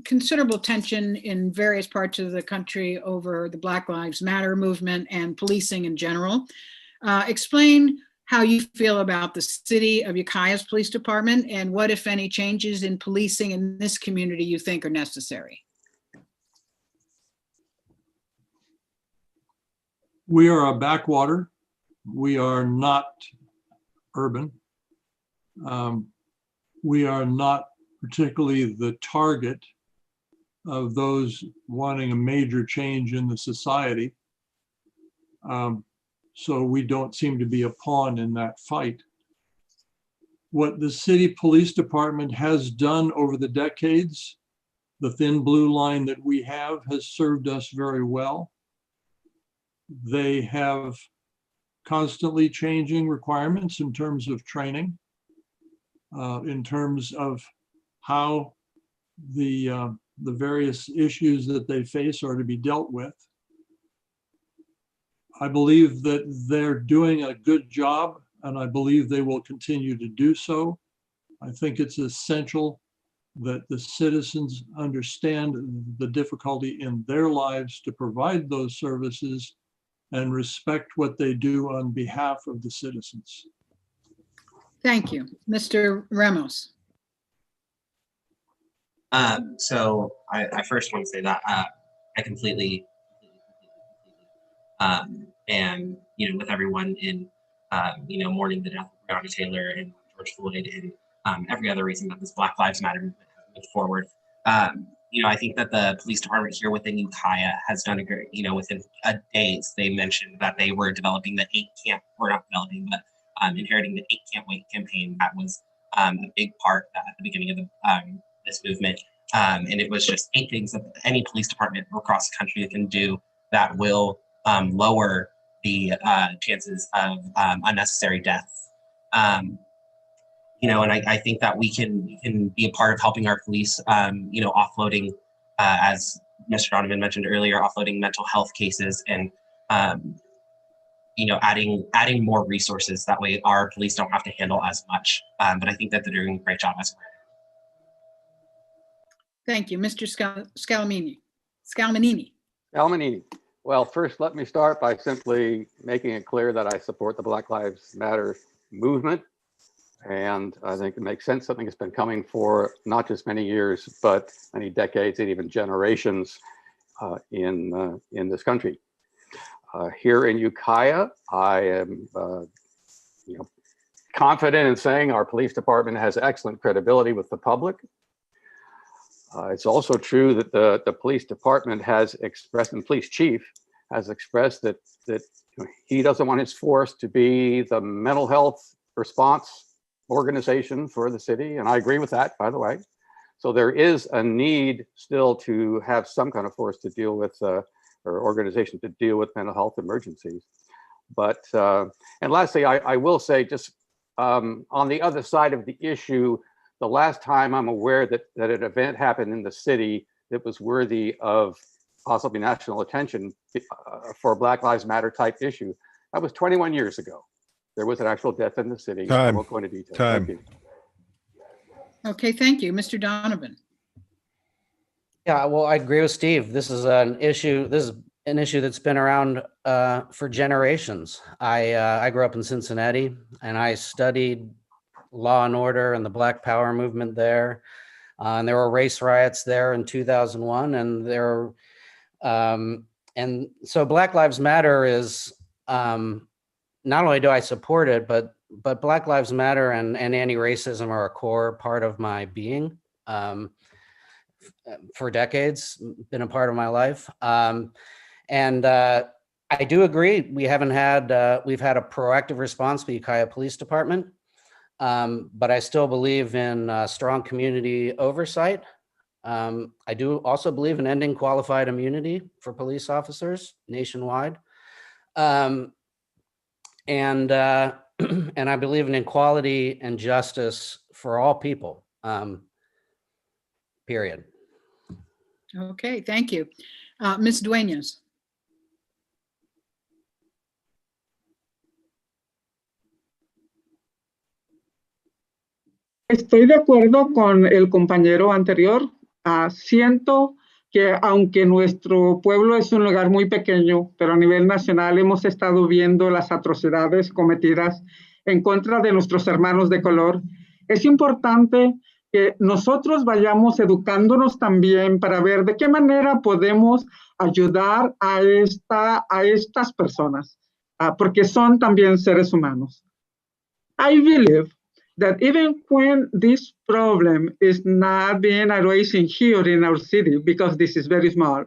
considerable tension in various parts of the country over the Black Lives Matter movement and policing in general. Explain how you feel about the city of Ukiah's police department and what, if any, changes in policing in this community you think are necessary. We are a backwater. We are not urban. We are not particularly the target of those wanting a major change in the society. So we don't seem to be a pawn in that fight. What the city police department has done over the decades, the thin blue line that we have, has served us very well. They have constantly changing requirements in terms of training, in terms of how the various issues that they face are to be dealt with. I believe that they're doing a good job, and I believe they will continue to do so. I think it's essential that the citizens understand the difficulty in their lives to provide those services and respect what they do on behalf of the citizens. Thank you. Mr. Ramos. So I first want to say that I completely and with everyone in mourning the death of Breonna Taylor and George Floyd and every other reason that this Black Lives Matter movement has moved forward. I think that the police department here within Ukiah has done a great, within days, they mentioned that they were developing the 8 camp, or not developing, but inheriting the 8 Can't Wait campaign. That was a big part at the beginning of this movement. And it was just 8 things that any police department across the country can do that will lower the chances of unnecessary deaths. You know, and I think that we can be a part of helping our police, you know, offloading, as Mr. Donovan mentioned earlier, offloading mental health cases and, you know, adding more resources. That way our police don't have to handle as much. But I think that they're doing a great job as well. Thank you. Mr. Scalmanini. Well, first, let me start by simply making it clear that I support the Black Lives Matter movement. And I think it makes sense, something that's been coming for not just many years, but many decades and even generations in this country. Here in Ukiah, I am you know, confident in saying our police department has excellent credibility with the public. It's also true that the police department has expressed, and police chief has expressed that you know, he doesn't want his force to be the mental health response organization for the city. And I agree with that, by the way. So there is a need still to have some kind of force to deal with, or organization to deal with mental health emergencies. But, and lastly, I will say just on the other side of the issue, the last time I'm aware that an event happened in the city that was worthy of possibly national attention for a Black Lives Matter type issue, that was 21 years ago. There was an actual death in the city. I won't go into detail. Thank you. Okay, thank you. Mr. Donovan. Yeah, well, I agree with Steve. This is an issue. This is an issue that's been around for generations. I grew up in Cincinnati, and I studied law and order and the Black Power movement there. And there were race riots there in 2001, and and so Black Lives Matter is not only do I support it, but Black Lives Matter and anti-racism are a core part of my being. For decades, been a part of my life. And I do agree, we've had a proactive response to the Ukiah Police Department, but I still believe in strong community oversight. I do also believe in ending qualified immunity for police officers nationwide. And I believe in equality and justice for all people, period. Okay, thank you. Ms. Dueñas. Estoy de acuerdo con el compañero anterior. Siento que aunque nuestro pueblo es un lugar muy pequeño, pero a nivel nacional hemos estado viendo las atrocidades cometidas en contra de nuestros hermanos de color, es importante que nosotros vayamos educándonos también para ver de qué manera podemos ayudar a estas personas, porque son también seres humanos. I believe that even when this problem is not being arising here in our city, because this is very small,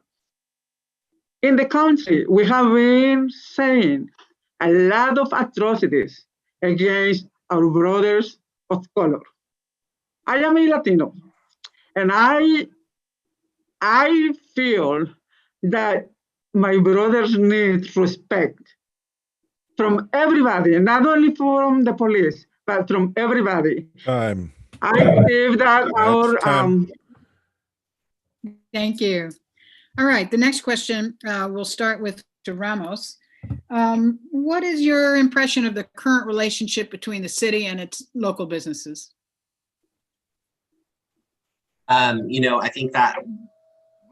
in the country, we have been saying a lot of atrocities against our brothers of color. I am a Latino, and I feel that my brothers need respect from everybody, not only from the police, but from everybody. I believe that our Thank you. All right, the next question, we'll start with Mr. Ramos. What is your impression of the current relationship between the city and its local businesses? You know, I think that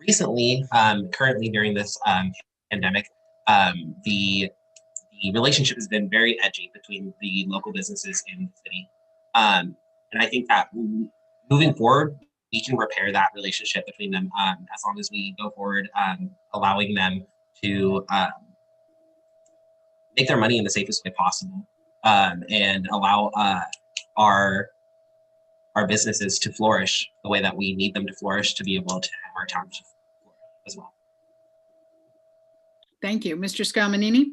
recently, currently during this pandemic, the relationship has been very edgy between the local businesses and the city. And I think that moving forward, we can repair that relationship between them as long as we go forward, allowing them to make their money in the safest way possible, and allow our businesses to flourish the way that we need them to flourish to be able to have our town to flourish as well. Thank you. Mr. Scalmanini?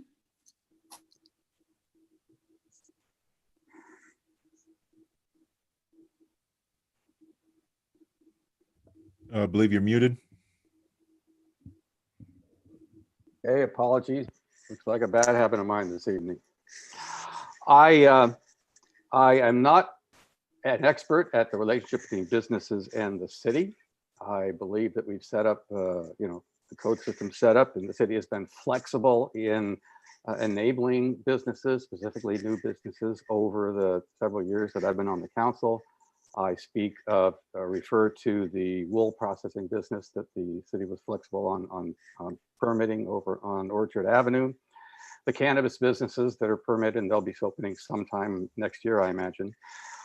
I believe you're muted. Okay, apologies. Looks like a bad habit of mine this evening. I am not an expert at the relationship between businesses and the city. I believe that we've set up, the code system set up, and the city has been flexible in enabling businesses, specifically new businesses, over the several years that I've been on the council. I refer to the wool processing business that the city was flexible on permitting over on Orchard Avenue. The cannabis businesses that are permitted, and they'll be opening sometime next year, I imagine.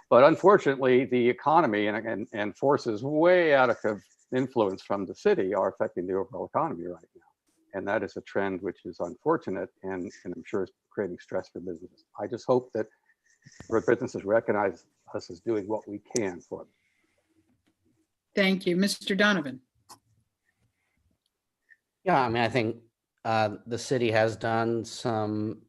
But unfortunately, the economy and forces way out of influence from the city are affecting the overall economy right now. And that is a trend which is unfortunate, and I'm sure is creating stress for businesses. I just hope that businesses recognize us as doing what we can for them. Thank you. Mr. Donovan. Yeah, I mean, I think the city has done some,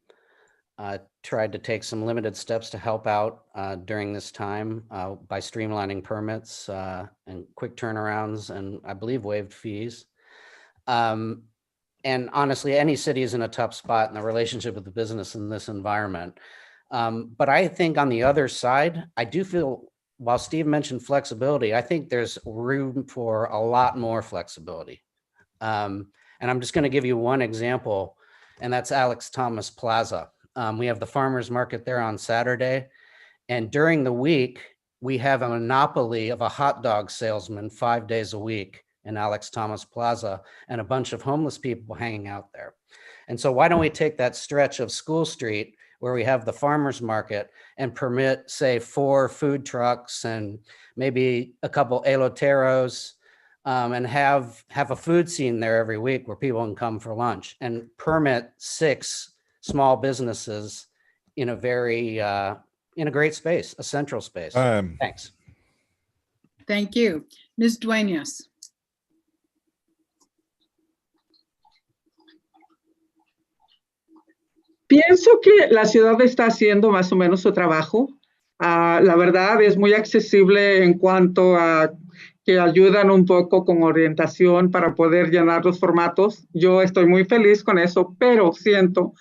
tried to take some limited steps to help out during this time by streamlining permits and quick turnarounds, and I believe waived fees. And honestly, any city is in a tough spot in the relationship with the business in this environment. But I think on the other side, I do feel, while Steve mentioned flexibility, I think there's room for a lot more flexibility. And I'm just going to give you one example, and that's Alex Thomas Plaza. We have the farmers market there on Saturday, and during the week, we have a monopoly of a hot dog salesman 5 days a week in Alex Thomas Plaza, and a bunch of homeless people hanging out there. And so why don't we take that stretch of School Street where we have the farmers market and permit, say, 4 food trucks and maybe a couple eloteros, and have a food scene there every week where people can come for lunch, and permit 6 small businesses in a very, in a great space, a central space. Thanks. Thank you. Ms. Dueñas. Pienso que la ciudad está haciendo más o menos su trabajo. La verdad es muy accesible en cuanto a que ayudan un poco con orientación para poder llenar los formatos. Yo estoy muy feliz con eso, pero siento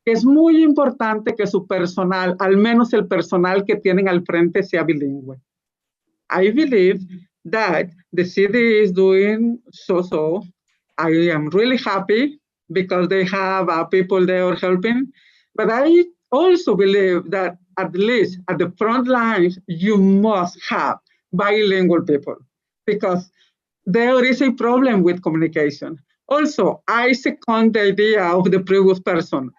que es muy importante que su personal, al menos el personal que tienen al frente, sea bilingüe. I believe that the city is doing so. I am really happy because they have people there helping. But I also believe that at least at the front lines, you must have bilingual people because there is a problem with communication. Also, I second the idea of the previous person.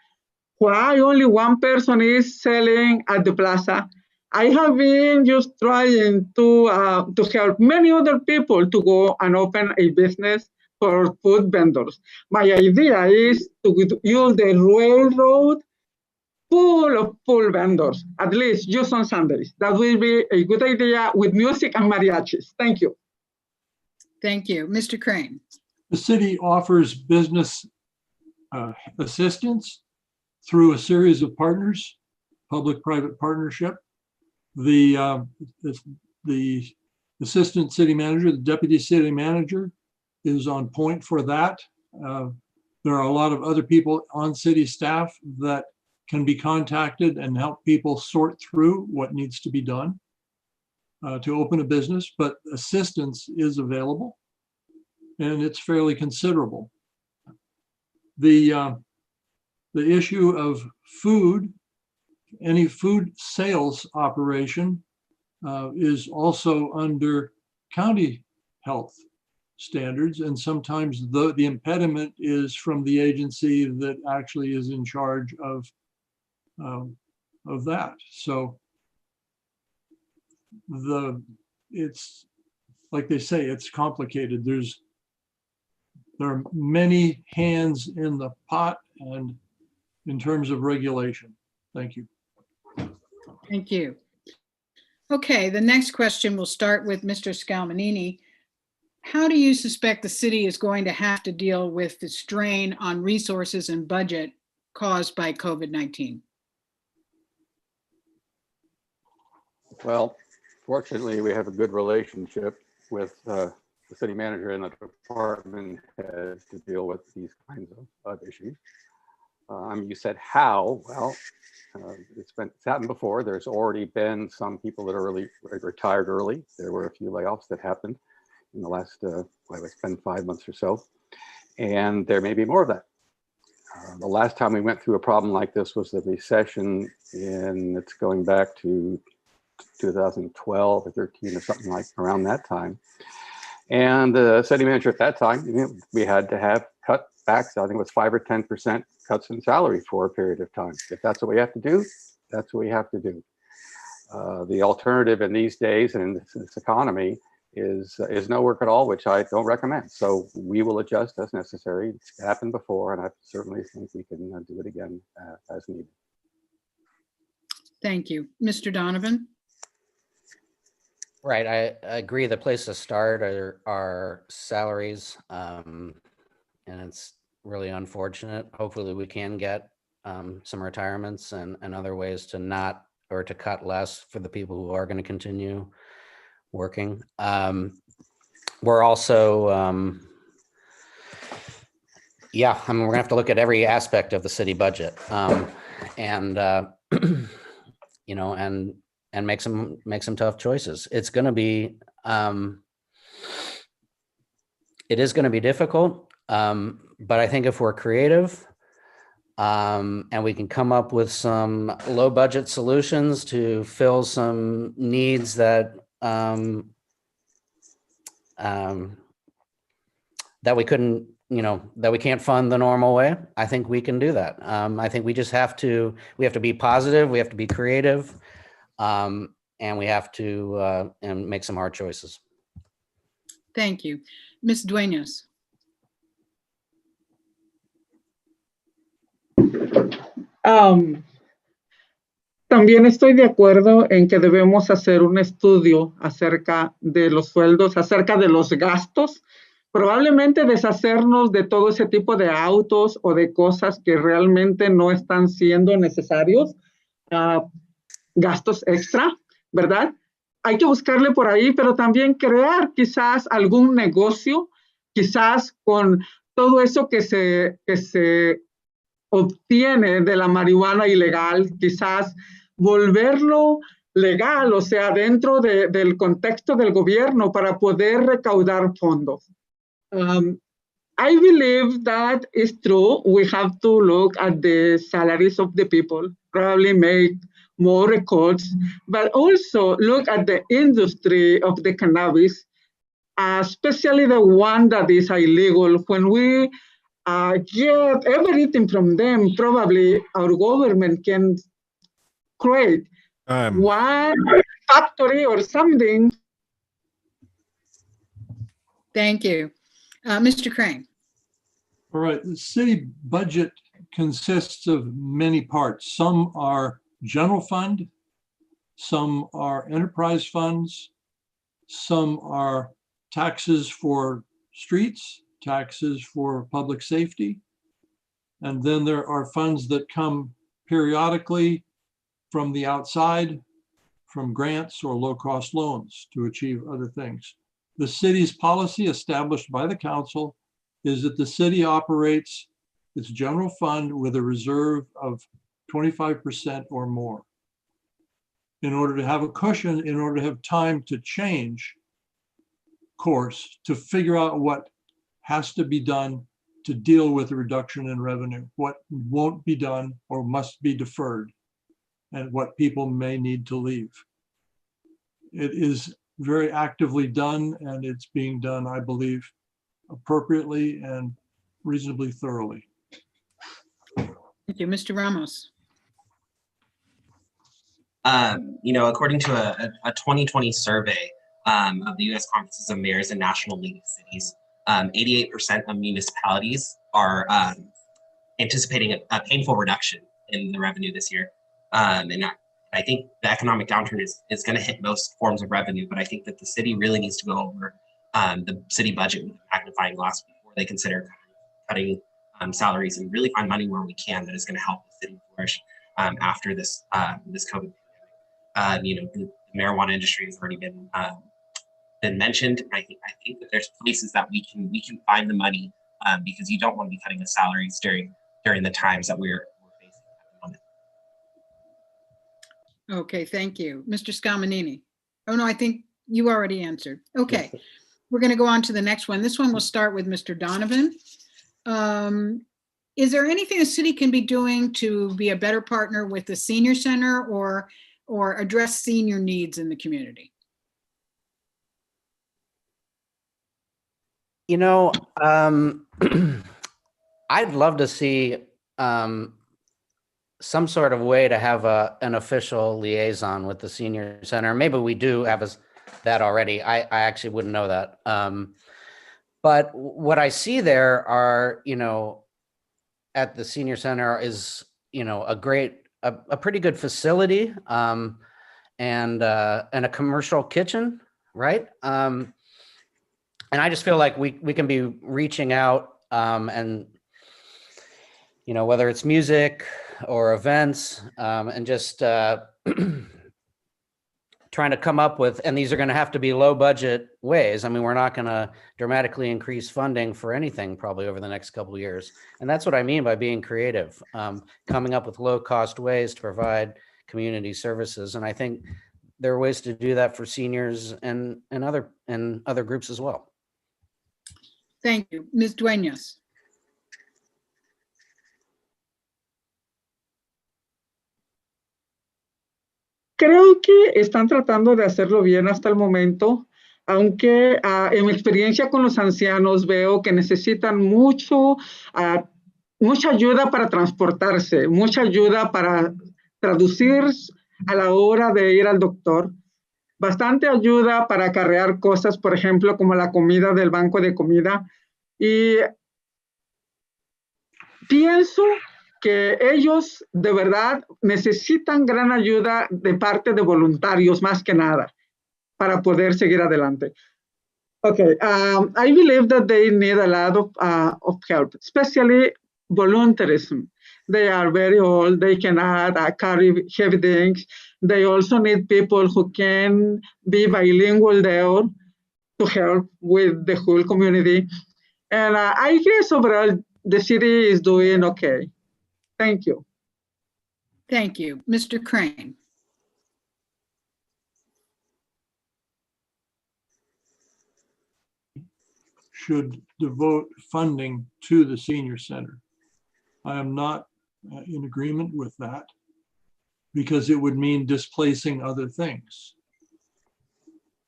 Why only one person is selling at the plaza? I have been just trying to help many other people to go and open a business for food vendors. My idea is to use the railroad full of food vendors, at least just on Sundays. That will be a good idea with music and mariachis. Thank you. Thank you. Mr. Crane. The city offers business assistance through a series of partners, public-private partnership. The assistant city manager, the deputy city manager, is on point for that. There are a lot of other people on city staff that can be contacted and help people sort through what needs to be done to open a business, but assistance is available and it's fairly considerable. The issue of food, any food sales operation is also under county health standards, and sometimes the impediment is from the agency that actually is in charge of that. So it's like they say, it's complicated. There are many hands in the pot, and in terms of regulation. Thank you. Thank you. Okay, the next question will start with Mr. Scalmanini. How do you suspect the city is going to have to deal with the strain on resources and budget caused by COVID-19? Well, fortunately, we have a good relationship with the the city manager and the department heads to deal with these kinds of issues. You said how? Well, it's happened before. There's already been some people that are retired early. There were a few layoffs that happened in the last, it's been 5 months or so, and there may be more of that. The last time we went through a problem like this was the recession it's going back to 2012 or 13 or something like around that time. And the city manager at that time, we had to have cutbacks. I think it was 5 or 10% cuts in salary for a period of time. If that's what we have to do, that's what we have to do. The alternative in these days and in this economy is no work at all, which I don't recommend. So we will adjust as necessary. It's happened before, and I certainly think we can do it again as needed. Thank you. Mr. Donovan? Right, I agree. The place to start are salaries, and it's really unfortunate. Hopefully we can get some retirements and other ways to not, or to cut less for the people who are going to continue working. We're also, yeah, I mean, we're gonna have to look at every aspect of the city budget, and you know, and make some tough choices. It's going to be, it is going to be difficult, but I think if we're creative and we can come up with some low budget solutions to fill some needs that that we couldn't, that we can't fund the normal way, I think we can do that. I think we just have to be positive, we have to be creative, and we have to and make some hard choices. Thank you. Ms. Dueñas. También estoy de acuerdo en que debemos hacer un estudio acerca de los sueldos, acerca de los gastos, probablemente deshacernos de todo ese tipo de autos o de cosas que realmente no están siendo necesarios, gastos extra, ¿verdad? Hay que buscarle por ahí, pero también crear quizás algún negocio, quizás con todo eso que se obtiene de la marihuana ilegal, quizás volverlo legal, o sea, dentro del contexto del gobierno para poder recaudar fondos. I believe that is true. We have to look at the salaries of the people, probably make more records, but also look at the industry of the cannabis, especially the one that is illegal. When we get everything from them, probably our government can create one factory or something. Thank you. Mr. Crane. All right, the city budget consists of many parts. Some are general fund, some are enterprise funds, some are taxes for streets, taxes for public safety, and then there are funds that come periodically from the outside, from grants or low-cost loans to achieve other things. The city's policy established by the council is that the city operates its general fund with a reserve of 25% or more in order to have a cushion, in order to have time to change course, to figure out what has to be done to deal with the reduction in revenue, what won't be done or must be deferred, and what people may need to leave. It is very actively done, and it's being done, I believe, appropriately and reasonably thoroughly. Thank you. Mr. Ramos. According to a 2020 survey of the U.S. Conferences of Mayors and National League of Cities, 88% of municipalities are anticipating a painful reduction in the revenue this year. And I think the economic downturn is going to hit most forms of revenue, but I think that the city really needs to go over the city budget with a magnifying glass before they consider cutting salaries and really find money where we can that is going to help the city flourish after this this COVID pandemic. The marijuana industry has already been been mentioned. And I think that there's places that we can find the money, because you don't want to be cutting the salaries during the times that we're facing at the moment. Okay, thank you. Mr. Scalmanini. Oh, no, I think you already answered. Okay, Yes. we're going to go on to the next one. This one will start with Mr. Donovan. Is there anything the city can be doing to be a better partner with the senior center or address senior needs in the community? You know, I'd love to see some sort of way to have an official liaison with the senior center. Maybe we do have that already. I actually wouldn't know that. But what I see there are, at the senior center is, a pretty good facility, and a commercial kitchen, right? And I just feel like we can be reaching out, and whether it's music or events, and just trying to come up with, and these are going to have to be low budget ways. I mean, we're not going to dramatically increase funding for anything probably over the next couple of years. And that's what I mean by being creative, coming up with low cost ways to provide community services. And I think there are ways to do that for seniors and other groups as well. Thank you. Ms. Dueñas. Creo que están tratando de hacerlo bien hasta el momento, aunque en mi experiencia con los ancianos veo que necesitan mucha ayuda para transportarse, mucha ayuda para traducir a la hora de ir al doctor, bastante ayuda para acarrear cosas, por ejemplo, como la comida del banco de comida. Y pienso que ellos de verdad necesitan gran ayuda de parte de voluntarios más que nada para poder seguir adelante. Okay, I believe that they need a lot of help, especially volunteerism. They are very old, they cannot carry heavy things. They also need people who can be bilingual there to help with the whole community. And I guess overall the city is doing okay. Thank you. Thank you. Mr. Crane. Should devote funding to the senior center. I am not in agreement with that because it would mean displacing other things.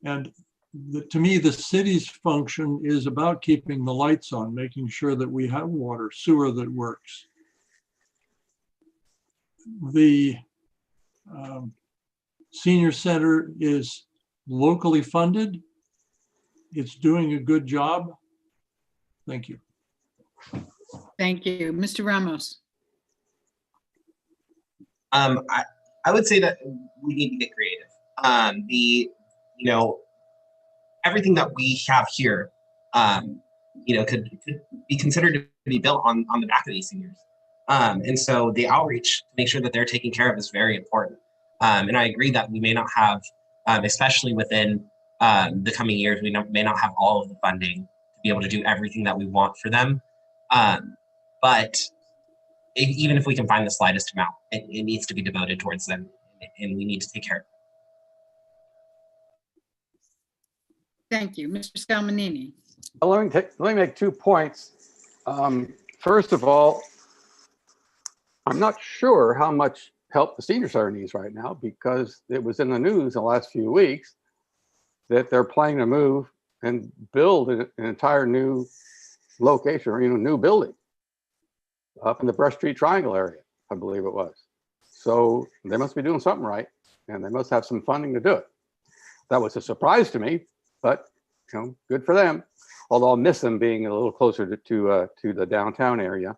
And to me, the city's function is about keeping the lights on, making sure that we have water, sewer that works. The senior center is locally funded. It's doing a good job. Thank you. Thank you. Mr. Ramos. I would say that we need to get creative. Everything that we have here, could be considered to be built on the back of these seniors. And so the outreach to make sure that they're taken care of is very important. And I agree that we may not have, especially within the coming years, we may not have all of the funding to be able to do everything that we want for them. But even if we can find the slightest amount, it needs to be devoted towards them, and we need to take care of it. Thank you. Mr. Scalmanini. Let me make 2 points. First of all, I'm not sure how much help the senior center needs right now, because it was in the news the last few weeks that they're planning to move and build an entire new location, or new building up in the Brush Street Triangle area, I believe it was. So they must be doing something right, and they must have some funding to do it. That was a surprise to me, but good for them. Although I'll miss them being a little closer to the downtown area,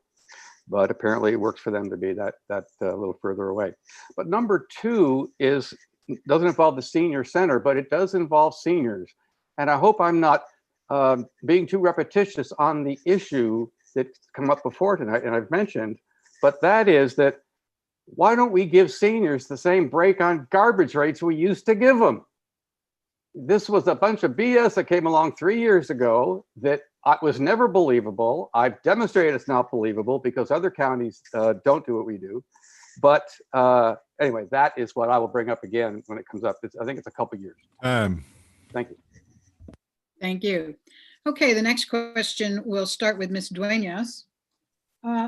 but apparently it works for them to be that little further away. But number 2 doesn't involve the senior center, but it does involve seniors. And I hope I'm not being too repetitious on the issue that's come up before tonight, and I've mentioned, but that is that why don't we give seniors the same break on garbage rates we used to give them? this was a bunch of BS that came along 3 years ago that was never believable. I've demonstrated it's not believable because other counties don't do what we do. But anyway, that is what I will bring up again when it comes up. I think it's a couple years. Thank you. Thank you. Okay, the next question will start with Ms. Dueñas.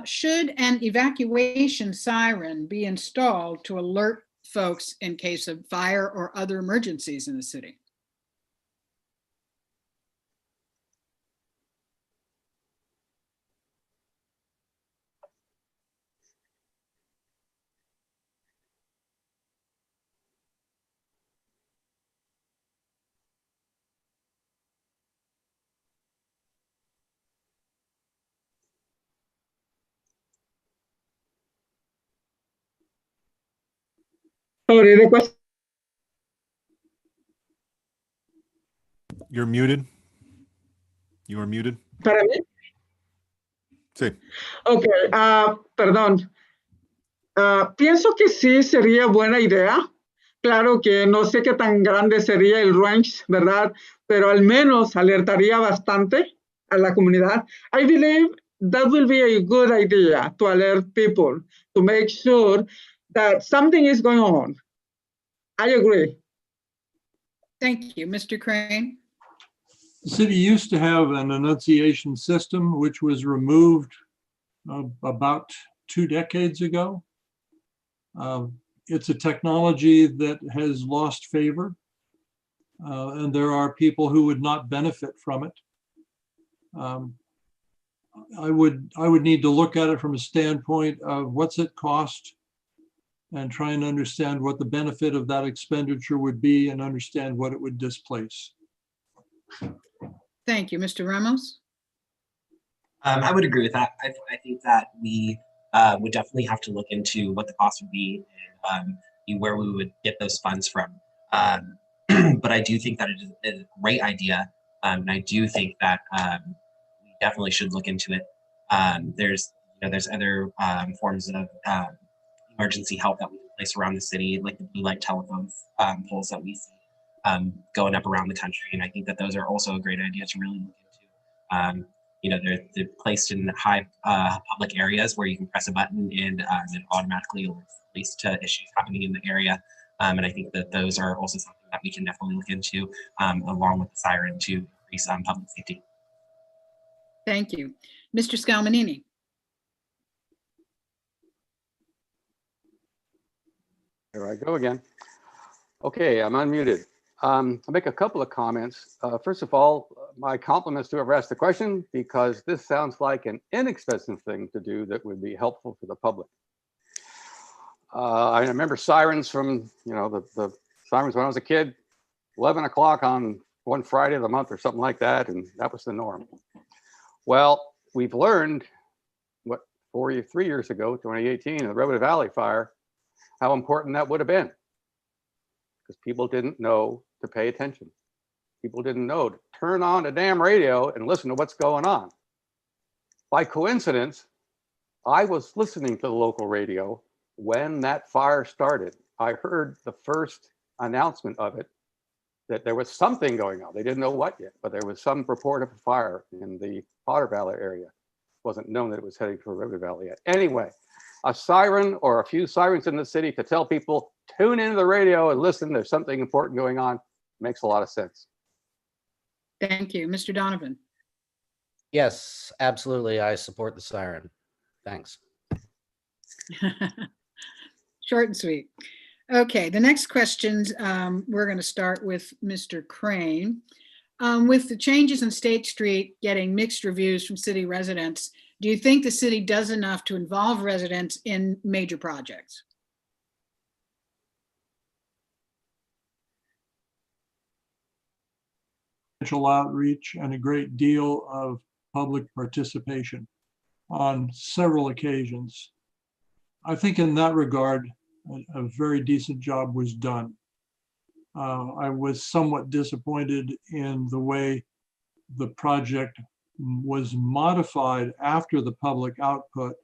Should an evacuation siren be installed to alert folks in case of fire or other emergencies in the city? Sorry, the question. You're muted. You are muted. Para mí. Sí. Ok, perdón. Pienso que sí sería buena idea. Claro que no sé qué tan grande sería el range, ¿verdad? Pero al menos alertaría bastante a la comunidad. I believe that will be a good idea to alert people, to make sure that something is going on. I agree. Thank you. Mr. Crane? The city used to have an annunciation system, which was removed about 2 decades ago. It's a technology that has lost favor, and there are people who would not benefit from it. I would need to look at it from a standpoint of what's it cost and try and understand what the benefit of that expenditure would be and understand what it would displace. Thank you. Mr. Ramos? I would agree with that. I think that we would definitely have to look into what the cost would be and where we would get those funds from. But I do think that it is a great idea. And I do think that we definitely should look into it. There's other forms of emergency help that we can place around the city, like the blue light telephone poles that we see going up around the country. And I think that those are also a great idea to really look into. They're placed in high public areas where you can press a button and it automatically alerts the police to issues happening in the area. And I think that those are also something that we can definitely look into along with the siren to increase public safety. Thank you. Mr. Scalmanini? Here I go again. Okay, I'm unmuted. I'll make a couple of comments. First of all, my compliments to whoever asked the question, because this sounds like an inexpensive thing to do that would be helpful for the public. I remember sirens from, the sirens when I was a kid, 11 o'clock on one Friday of the month or something like that, and that was the norm. Well, we've learned, 3 years ago, 2018, the Redwood Valley fire, how important that would have been, because people didn't know to pay attention. People didn't know to turn on a damn radio and listen to what's going on. By coincidence, I was listening to the local radio when that fire started. I heard the first announcement of it, that there was something going on. They didn't know what yet, but there was some report of a fire in the Potter Valley area. It wasn't known that it was heading for Redwood Valley yet. Anyway, a siren or a few sirens in the city to tell people, tune into the radio and listen, there's something important going on, makes a lot of sense. Thank you. Mr. Donovan? Yes, absolutely. I support the siren. Thanks. Short and sweet. Okay, the next questions, we're going to start with Mr. Crane. With the changes in State Street getting mixed reviews from city residents, do you think the city does enough to involve residents in major projects? Outreach and a great deal of public participation on several occasions. I think in that regard, a very decent job was done. I was somewhat disappointed in the way the project was modified after the public output,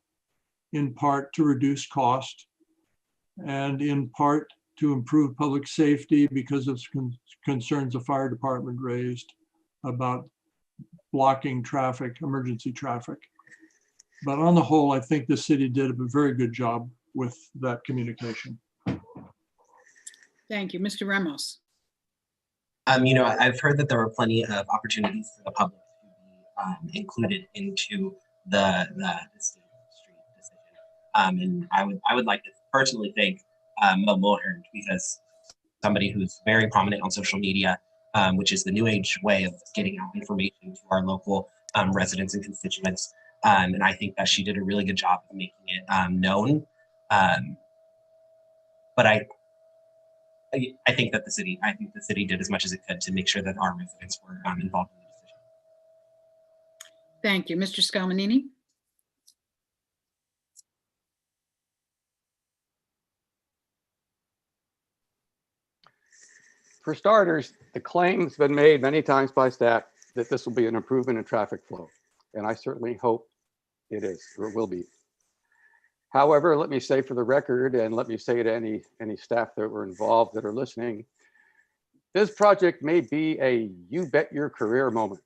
in part to reduce cost and in part to improve public safety because of concerns the fire department raised about blocking traffic, emergency traffic. But on the whole, I think the city did a very good job with that communication. Thank you. Mr. Ramos. I've heard that there were plenty of opportunities for the public to be included into the State Street decision. And I would like to personally thank Mo Mulhern, because somebody who's very prominent on social media, which is the new age way of getting out information to our local residents and constituents. And I think that she did a really good job of making it known. But I think that the city did as much as it could to make sure that our residents were involved in the decision. Thank you. Mr. Scalmanini. For starters, the claim's been made many times by staff that this will be an improvement in traffic flow. And I certainly hope it is, or will be. However, let me say for the record, and let me say to any staff that were involved that are listening, this project may be a you bet your career moment.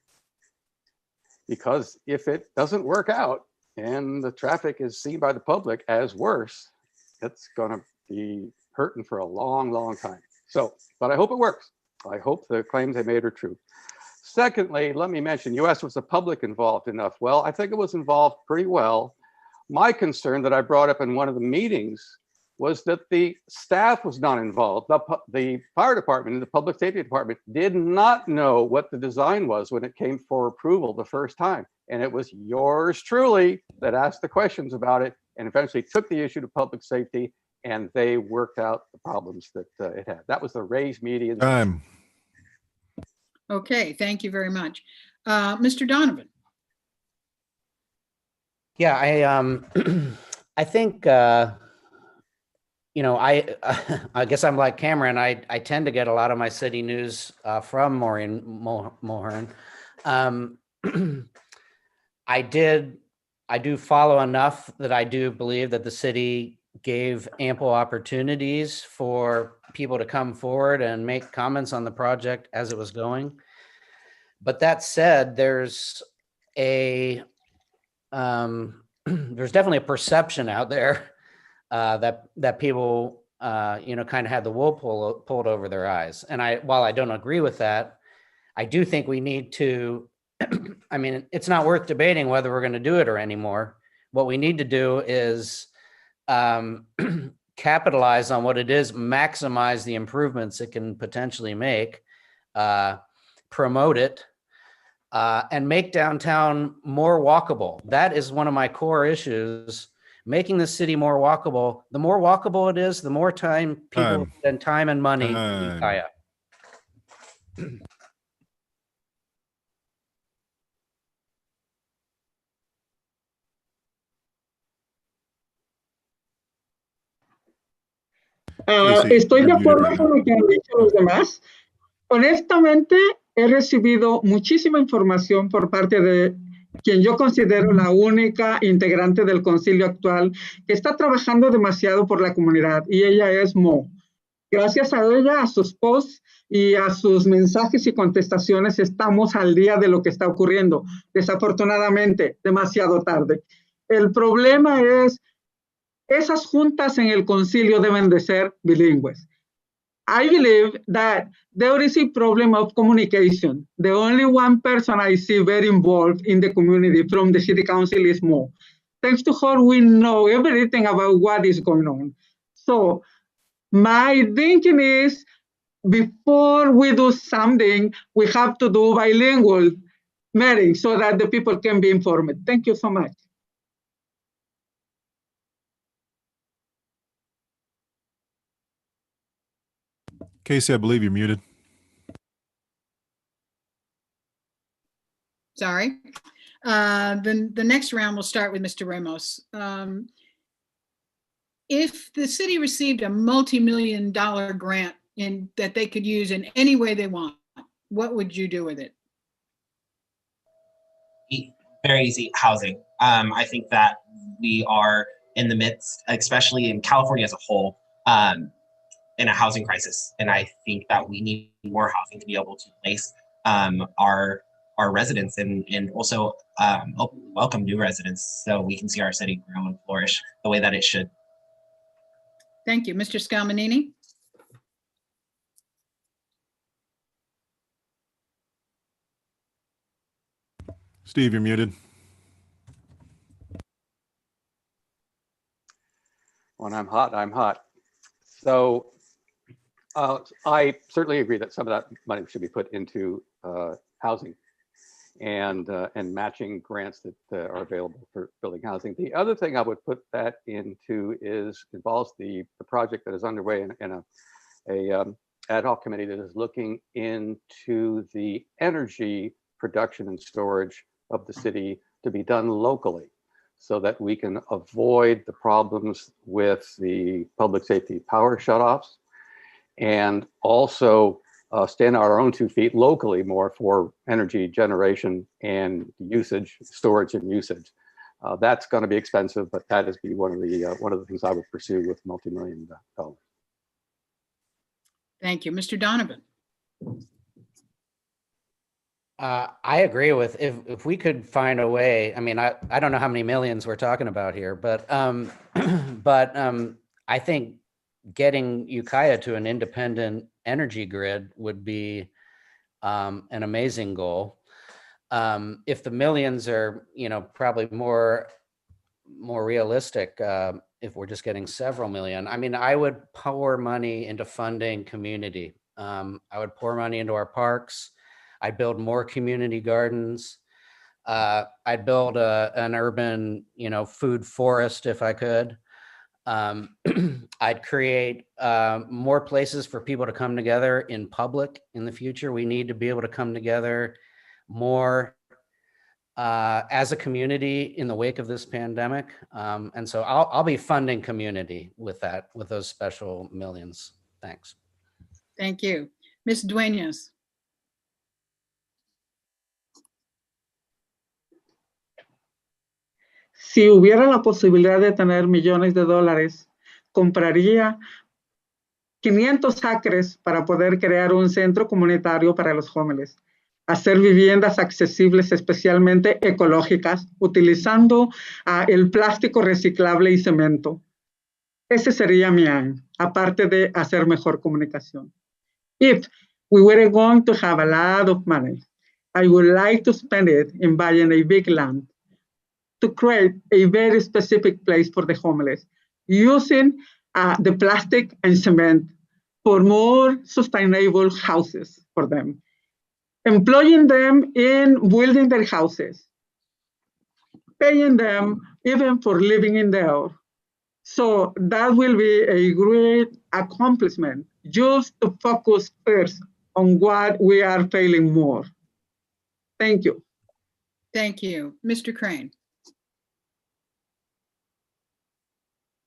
Because if it doesn't work out and the traffic is seen by the public as worse, it's gonna be hurting for a long, long time. So, but I hope it works. I hope the claims they made are true. Secondly, let me mention, you asked, was the public involved enough? Well, I think it was involved pretty well. My concern that I brought up in one of the meetings was that the staff was not involved. The fire department and the public safety department did not know what the design was when it came for approval the first time. And it was yours truly that asked the questions about it and eventually took the issue to public safety, and they worked out the problems that it had. That was the raised media. Time. Okay, thank you very much. Mr. Donovan. Yeah, I think, you know, I guess I'm like Cameron. I tend to get a lot of my city news from Maureen Mulhern. I do follow enough that I do believe that the city gave ample opportunities for people to come forward and make comments on the project as it was going. But that said, there's definitely a perception out there that people, you know, kind of had the wool pulled over their eyes. And while I don't agree with that, I do think we need to, I mean, it's not worth debating whether we're going to do it or anymore. What we need to do is capitalize on what it is, maximize the improvements it can potentially make, promote it, and make downtown more walkable. That is one of my core issues, making the city more walkable. The more walkable it is, the more time people spend time and money in Ukiah. Estoy de acuerdo con lo que han dicho los demás. Honestamente, he recibido muchísima información por parte de quien yo considero la única integrante del concilio actual que está trabajando demasiado por la comunidad, y ella es Mo. Gracias a ella, a sus posts y a sus mensajes y contestaciones, estamos al día de lo que está ocurriendo. Desafortunadamente, demasiado tarde. El problema es, esas juntas en el concilio deben de ser bilingües. I believe that there is a problem of communication. The only one person I see very involved in the community from the city council is Mo. Thanks to her, we know everything about what is going on. So my thinking is, before we do something, we have to do bilingual meetings so that the people can be informed. Thank you so much. Casey, I believe you're muted. Sorry. The next round will start with Mr. Ramos. If the city received a multi-million-dollar grant that they could use in any way they want, what would you do with it? Very easy. Housing. I think that we are in the midst, especially in California as a whole, in a housing crisis. And I think that we need more housing to be able to place our residents and also welcome new residents so we can see our city grow and flourish the way that it should. Thank you. Mr. Scalmanini? Steve, you're muted. When I'm hot, I'm hot. So I certainly agree that some of that money should be put into housing and matching grants that are available for building housing. The other thing I would put that into involves the project that is underway in a ad hoc committee that is looking into the energy production and storage of the city to be done locally, so that we can avoid the problems with the public safety power shutoffs, and also stand on our own 2 feet locally more for energy generation and usage, storage and usage. That's going to be expensive, but that is one of the things I would pursue with multi-million dollars. Thank you. Mr. Donovan? I agree with if we could find a way. I mean, I don't know how many millions we're talking about here, but I think getting Ukiah to an independent energy grid would be an amazing goal. If the millions are, probably more realistic, if we're just getting several million, I mean, I would pour money into funding community. I would pour money into our parks. I'd build more community gardens. I'd build an urban, food forest if I could. I'd create more places for people to come together in public in the future. We need to be able to come together more as a community in the wake of this pandemic. And so I'll be funding community with those special millions. Thanks. Thank you. Ms. Dueñas? Si hubiera la posibilidad de tener millones de dólares, compraría 500 acres para poder crear un centro comunitario para los jóvenes, hacer viviendas accesibles, especialmente ecológicas, utilizando el plástico reciclable y cemento. Ese sería mi aim, aparte de hacer mejor comunicación. If we were going to have a lot of money, I would like to spend it in buying a big land to create a very specific place for the homeless, using the plastic and cement for more sustainable houses for them, employing them in building their houses, paying them even for living in there. So that will be a great accomplishment, just to focus first on what we are failing more. Thank you. Thank you. Mr. Crane?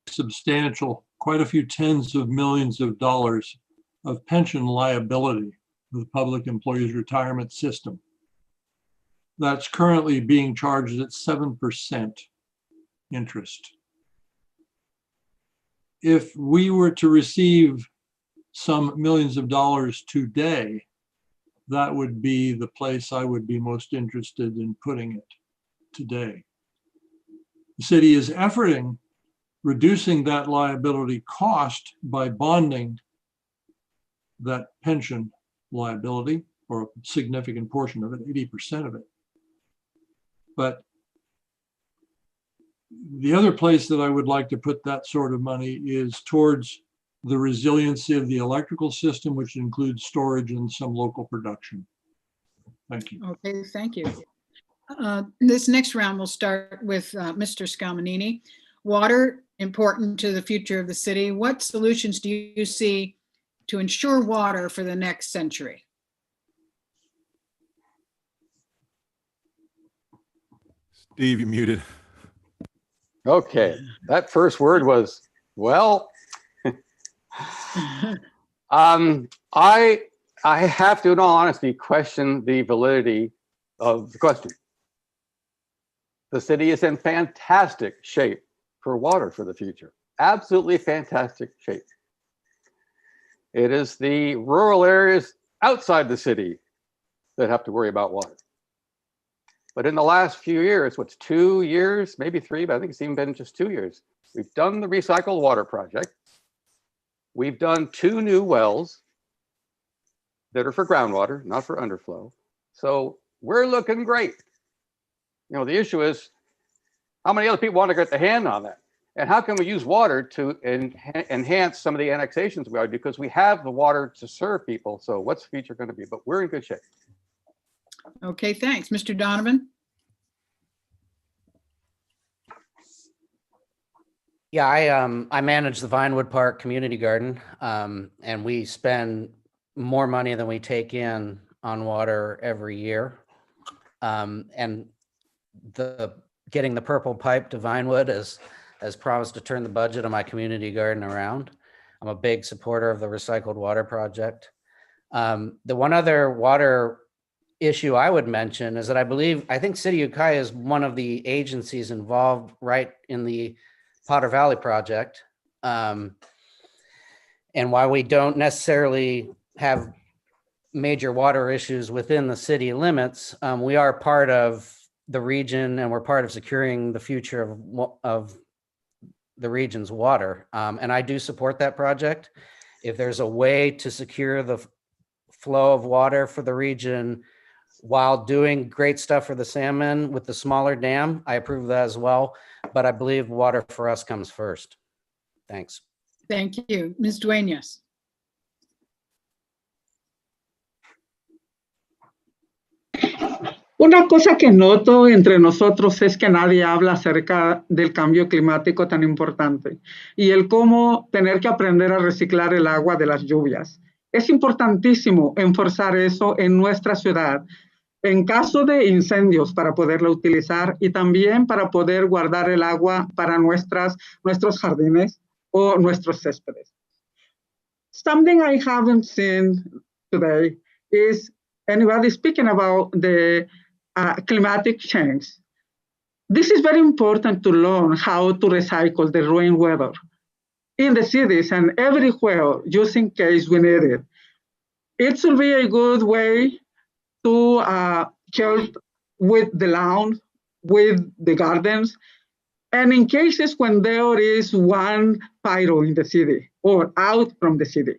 Substantial, quite a few tens of millions of dollars of pension liability of the public employees retirement system. That's currently being charged at 7% interest. If we were to receive some millions of dollars today, that would be the place I would be most interested in putting it today. The city is efforting reducing that liability cost by bonding that pension liability, or a significant portion of it, 80% of it. But the other place that I would like to put that sort of money is towards the resiliency of the electrical system, which includes storage and some local production. Thank you. Okay, thank you. This next round will start with Mr. Scalmanini. Water, important to the future of the city. What solutions do you see to ensure water for the next century? Steve, you're muted. Okay, that first word was, well, I have to, in all honesty, question the validity of the question. The city is in fantastic shape for water for the future. Absolutely fantastic shape. It is the rural areas outside the city that have to worry about water. But in the last few years, what's 2 years, maybe 3, but I think it's even been just 2 years, we've done the recycled water project. We've done 2 new wells that are for groundwater, not for underflow. So we're looking great. You know, the issue is how many other people want to get the hand on that? And how can we use water to enhance some of the annexations we are, because we have the water to serve people. So what's the future going to be? But we're in good shape. Okay, thanks. Mr. Donovan? Yeah, I manage the Vinewood Park Community Garden, and we spend more money than we take in on water every year. And getting the purple pipe to Vinewood has promised to turn the budget of my community garden around. I'm a big supporter of the recycled water project. The one other water issue I would mention is that I think City Ukiah is one of the agencies involved right in the Potter Valley project. And while we don't necessarily have major water issues within the city limits, we are part of the region and we're part of securing the future of the region's water. And I do support that project. If there's a way to secure the flow of water for the region while doing great stuff for the salmon with the smaller dam, I approve of that as well. But I believe water for us comes first. Thanks. Thank you. Ms. Dueñas? Una cosa que noto entre nosotros es que nadie habla acerca del cambio climático tan importante y el cómo tener que aprender a reciclar el agua de las lluvias. Es importantísimo enforzar eso en nuestra ciudad en caso de incendios para poderla utilizar y también para poder guardar el agua para nuestros jardines o nuestros céspedes. Something I haven't seen today is anybody speaking about the climatic change. This is very important to learn how to recycle the rainwater in the cities and everywhere, just in case we need it. It should be a good way to help with the lawn, with the gardens, and in cases when there is one pyro in the city or out from the city.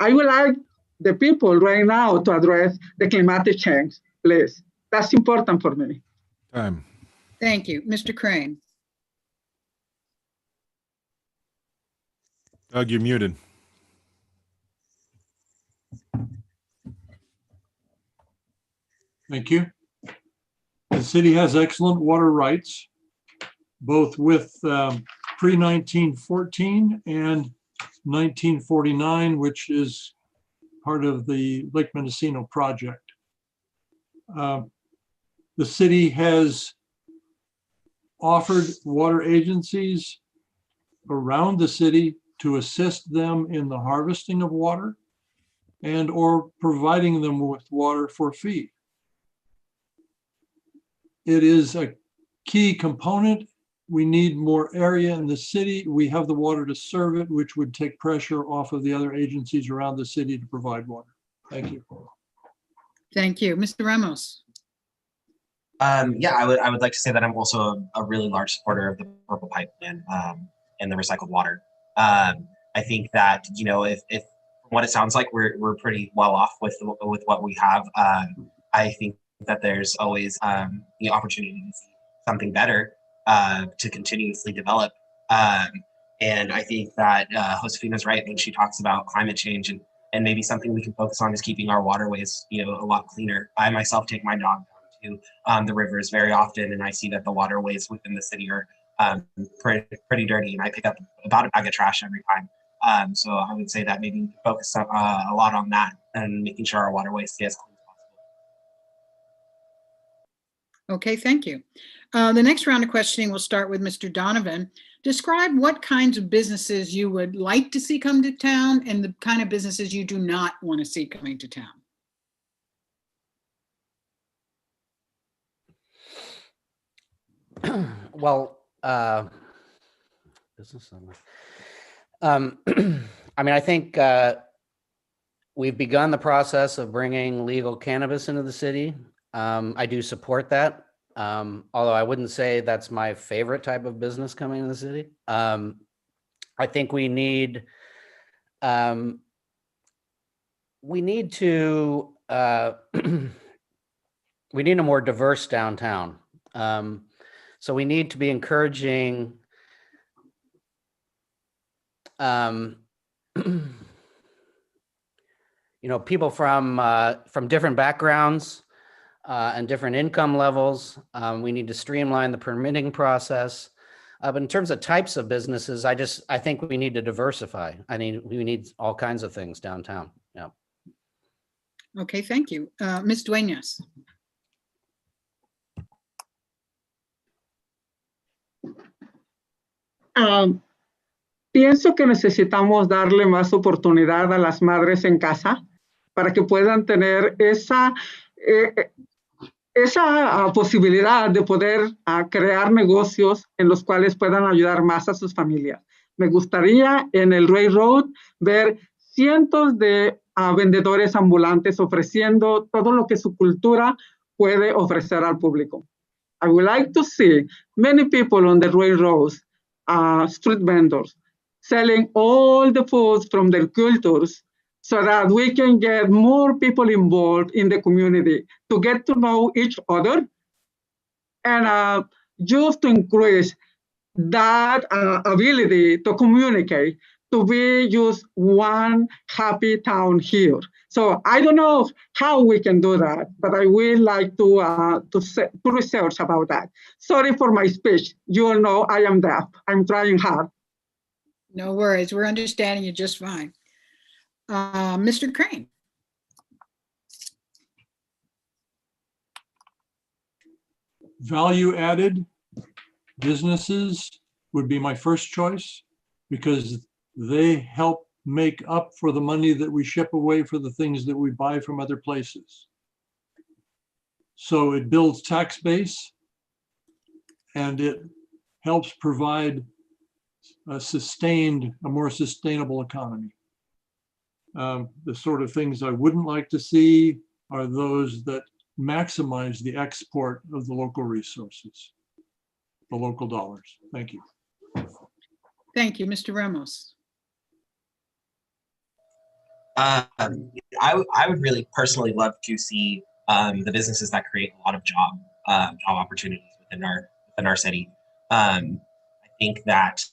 I would like the people right now to address the climatic change, please. That's important for me. Time. Thank you. Mr. Crane? Doug, you're muted. Thank you. The city has excellent water rights, both with pre-1914 and 1949, which is part of the Lake Mendocino project. The city has offered water agencies around the city to assist them in the harvesting of water and or providing them with water for fee. It is a key component. We need more area in the city. We have the water to serve it, which would take pressure off of the other agencies around the city to provide water. Thank you. Thank you. Mr. Ramos? Yeah, I would like to say that I'm also a really large supporter of the Purple Pipe and the recycled water. I think that, you know, if from what it sounds like, we're pretty well off with what we have. I think that there's always the opportunity to see something better to continuously develop. And I think that Josefina's right when she talks about climate change and maybe something we can focus on is keeping our waterways, you know, a lot cleaner. I myself take my dog down to the rivers very often, and I see that the waterways within the city are pretty dirty, and I pick up about a bag of trash every time. So I would say that maybe we can focus a lot on that and making sure our waterways stay as clean as possible. Okay, thank you. The next round of questioning will start with Mr. Donovan. Describe what kinds of businesses you would like to see come to town and the kind of businesses you do not want to see coming to town. Well, business. I mean, I think We've begun the process of bringing legal cannabis into the city. I do support that, although I wouldn't say that's my favorite type of business coming in the city. I think we need to we need a more diverse downtown. So we need to be encouraging people from different backgrounds and different income levels. We need to streamline the permitting process. But in terms of types of businesses, I think we need to diversify. We need all kinds of things downtown. Yeah. Okay, thank you. Ms. Dueñas. Pienso que necesitamos darle más oportunidad a las madres en casa para que puedan tener esa posibilidad de poder crear negocios en los cuales puedan ayudar más a sus familias. Me gustaría en el Railroad ver cientos de vendedores ambulantes ofreciendo todo lo que su cultura puede ofrecer al público. I would like to see many people on the railroads, street vendors, selling all the foods from their cultures so that we can get more people involved in the community to get to know each other and just to increase that ability to communicate, to be just one happy town here. So I don't know how we can do that, but I would like to research about that. Sorry for my speech. You all know I am deaf. I'm trying hard. No worries. We're understanding you just fine. Mr. Crane. Value added businesses would be my first choice because they help make up for the money that we ship away for the things that we buy from other places. So it builds tax base and it helps provide a more sustainable economy. The sort of things I wouldn't like to see are those that maximize the export of the local resources, the local dollars. Thank you. Thank you, Mr. Ramos. I would really personally love to see the businesses that create a lot of job opportunities within our city. I think that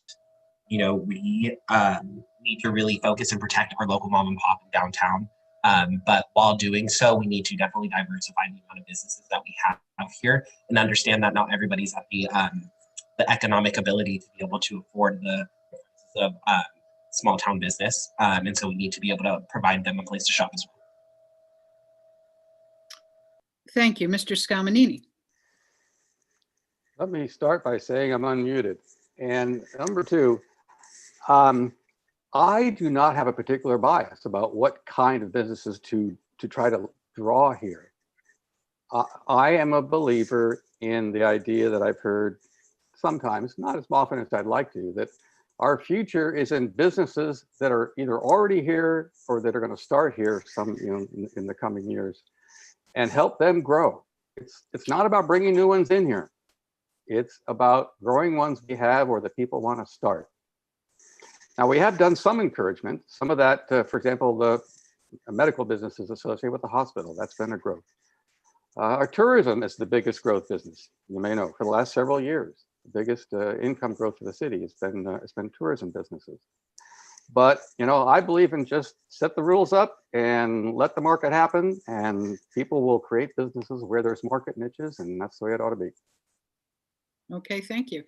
we need to really focus and protect our local mom and pop in downtown. But while doing so, we need to definitely diversify the amount of businesses that we have here and understand that not everybody's at the economic ability to be able to afford the of small town business. And so we need to be able to provide them a place to shop as well. Thank you, Mr. Scalmanini. Let me start by saying I'm unmuted. And number two, I do not have a particular bias about what kind of businesses to try to draw here. I am a believer in the idea that I've heard sometimes, not as often as I'd like to, that our future is in businesses that are either already here or that are going to start here in the coming years and help them grow. It's not about bringing new ones in here. It's about growing ones we have or that people want to start. Now, we have done some encouragement. Some of that, for example, the medical businesses associated with the hospital, that's been a growth. Our tourism is the biggest growth business, you may know, for the last several years. The biggest income growth for the city has been tourism businesses. But, I believe in just set the rules up and let the market happen, and people will create businesses where there's market niches, and that's the way it ought to be. Okay, thank you.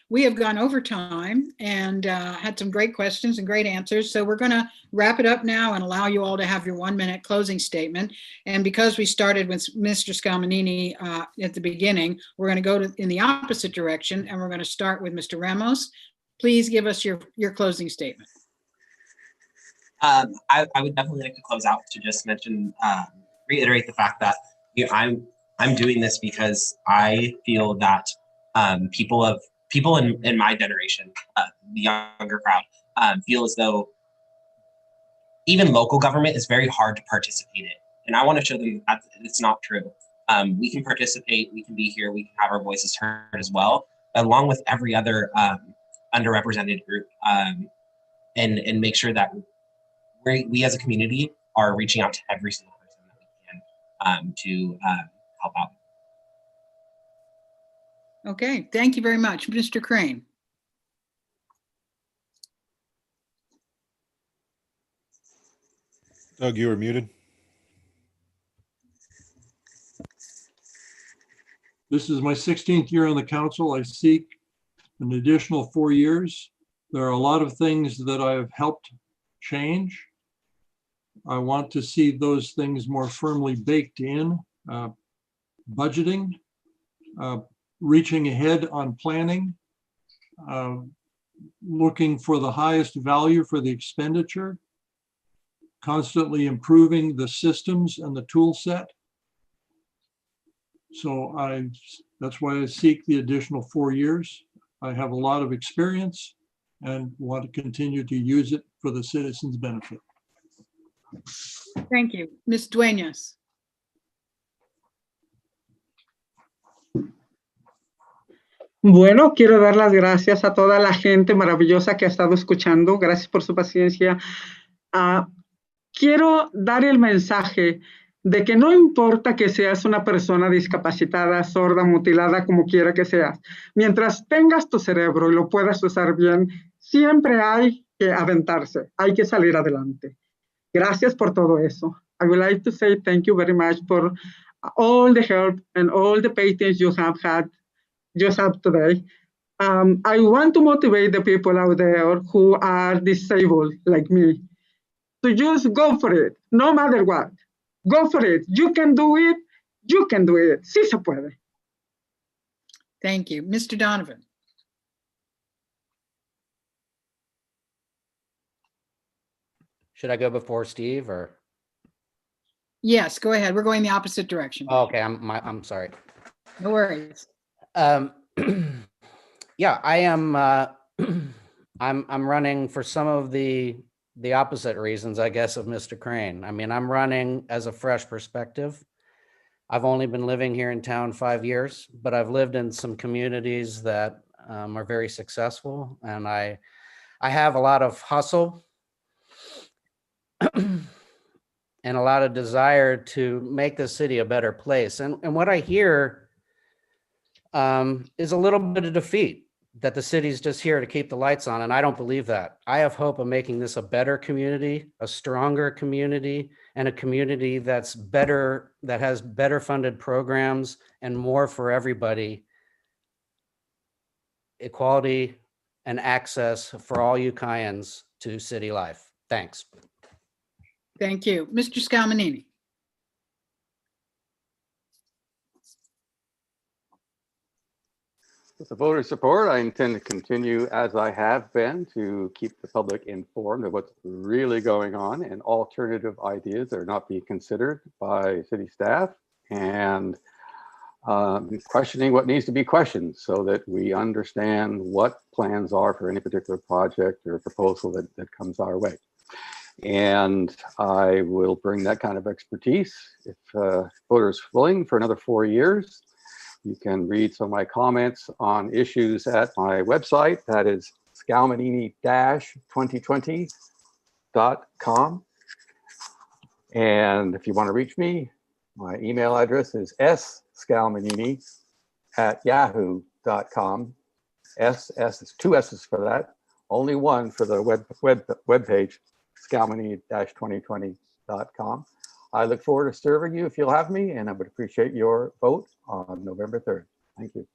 We have gone over time and had some great questions and great answers. So we're going to wrap it up now and allow you all to have your 1-minute closing statement. And because we started with Mr. Scalmanini at the beginning, we're going to go in the opposite direction, and we're going to start with Mr. Ramos. Please give us your closing statement. I would definitely like to close out to just mention, reiterate the fact that I'm doing this because I feel that people in my generation, the younger crowd, feel as though even local government is very hard to participate in. And I want to show them that it's not true. We can participate, we can be here, we can have our voices heard as well, along with every other underrepresented group, and make sure that we as a community are reaching out to every single person that we can to help out. Okay, thank you very much. Mr. Crane. Doug, you are muted. This is my 16th year on the council. I seek an additional 4 years. There are a lot of things that I have helped change. I want to see those things more firmly baked in, budgeting, reaching ahead on planning, looking for the highest value for the expenditure, constantly improving the systems and the tool set. So that's why I seek the additional 4 years. I have a lot of experience and want to continue to use it for the citizens' benefit. Thank you. Ms. Dueñas. Bueno, quiero dar las gracias a toda la gente maravillosa que ha estado escuchando. Gracias por su paciencia. Quiero dar el mensaje de que no importa que seas una persona discapacitada, sorda, mutilada, como quiera que seas, mientras tengas tu cerebro y lo puedas usar bien, siempre hay que aventarse, hay que salir adelante. Gracias por todo eso. I would like to say thank you very much for all the help and all the patience you have had today. I want to motivate the people out there who are disabled like me to just go for it, no matter what. Go for it. You can do it. You can do it. Sí se puede. Thank you. Mr. Donovan. Should I go before Steve or? Yes, go ahead. We're going the opposite direction. Oh, okay, I'm sorry. No worries. Yeah, I am. I'm running for some of the opposite reasons, I guess, of Mr. Crane. I mean, I'm running as a fresh perspective. I've only been living here in town 5 years, but I've lived in some communities that are very successful, and I have a lot of hustle and a lot of desire to make the city a better place. And what I hear is a little bit of defeat, that the city's just here to keep the lights on. And I don't believe that. I have hope of making this a better community, a stronger community, and a community that's better, that has better funded programs and more for everybody. Equality and access for all Ukiahans to city life. Thanks. Thank you. Mr. Scalmanini. With the voter support, I intend to continue as I have been to keep the public informed of what's really going on and alternative ideas that are not being considered by city staff, and questioning what needs to be questioned so that we understand what plans are for any particular project or proposal that comes our way. And I will bring that kind of expertise if voters willing for another 4 years. You can read some of my comments on issues at my website. That is scalmanini-2020.com. And if you want to reach me, my email address is scalmanini@yahoo.com. S is 2 S's for that, only one for the web page, scalmanini-2020.com. I look forward to serving you if you'll have me, and I would appreciate your vote on November 3rd. Thank you.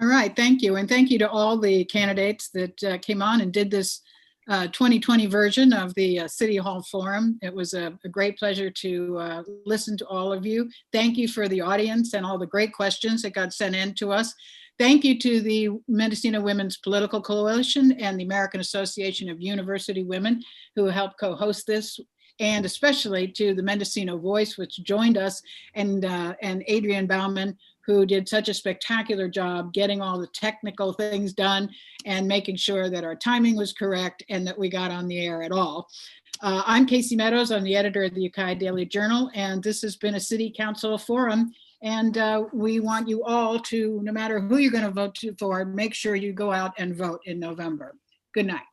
All right, thank you. And thank you to all the candidates that came on and did this 2020 version of the City Hall Forum. It was a great pleasure to listen to all of you. Thank you for the audience and all the great questions that got sent in to us. Thank you to the Mendocino Women's Political Coalition and the American Association of University Women who helped co-host this, and especially to the Mendocino Voice, which joined us, and Adrienne Bauman, who did such a spectacular job getting all the technical things done and making sure that our timing was correct and that we got on the air at all. I'm Casey Meadows. I'm the editor of the Ukiah Daily Journal, and this has been a City Council forum. And we want you all to, no matter who you're going to vote for, make sure you go out and vote in November. Good night.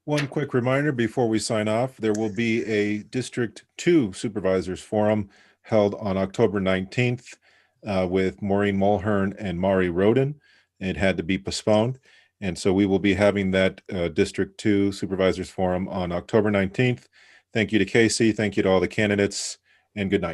One quick reminder before we sign off, there will be a District 2 Supervisors Forum held on October 19th with Maureen Mulhern and Mari Roden. It had to be postponed. And so we will be having that District 2 Supervisors Forum on October 19th. Thank you to Casey. Thank you to all the candidates, and good night.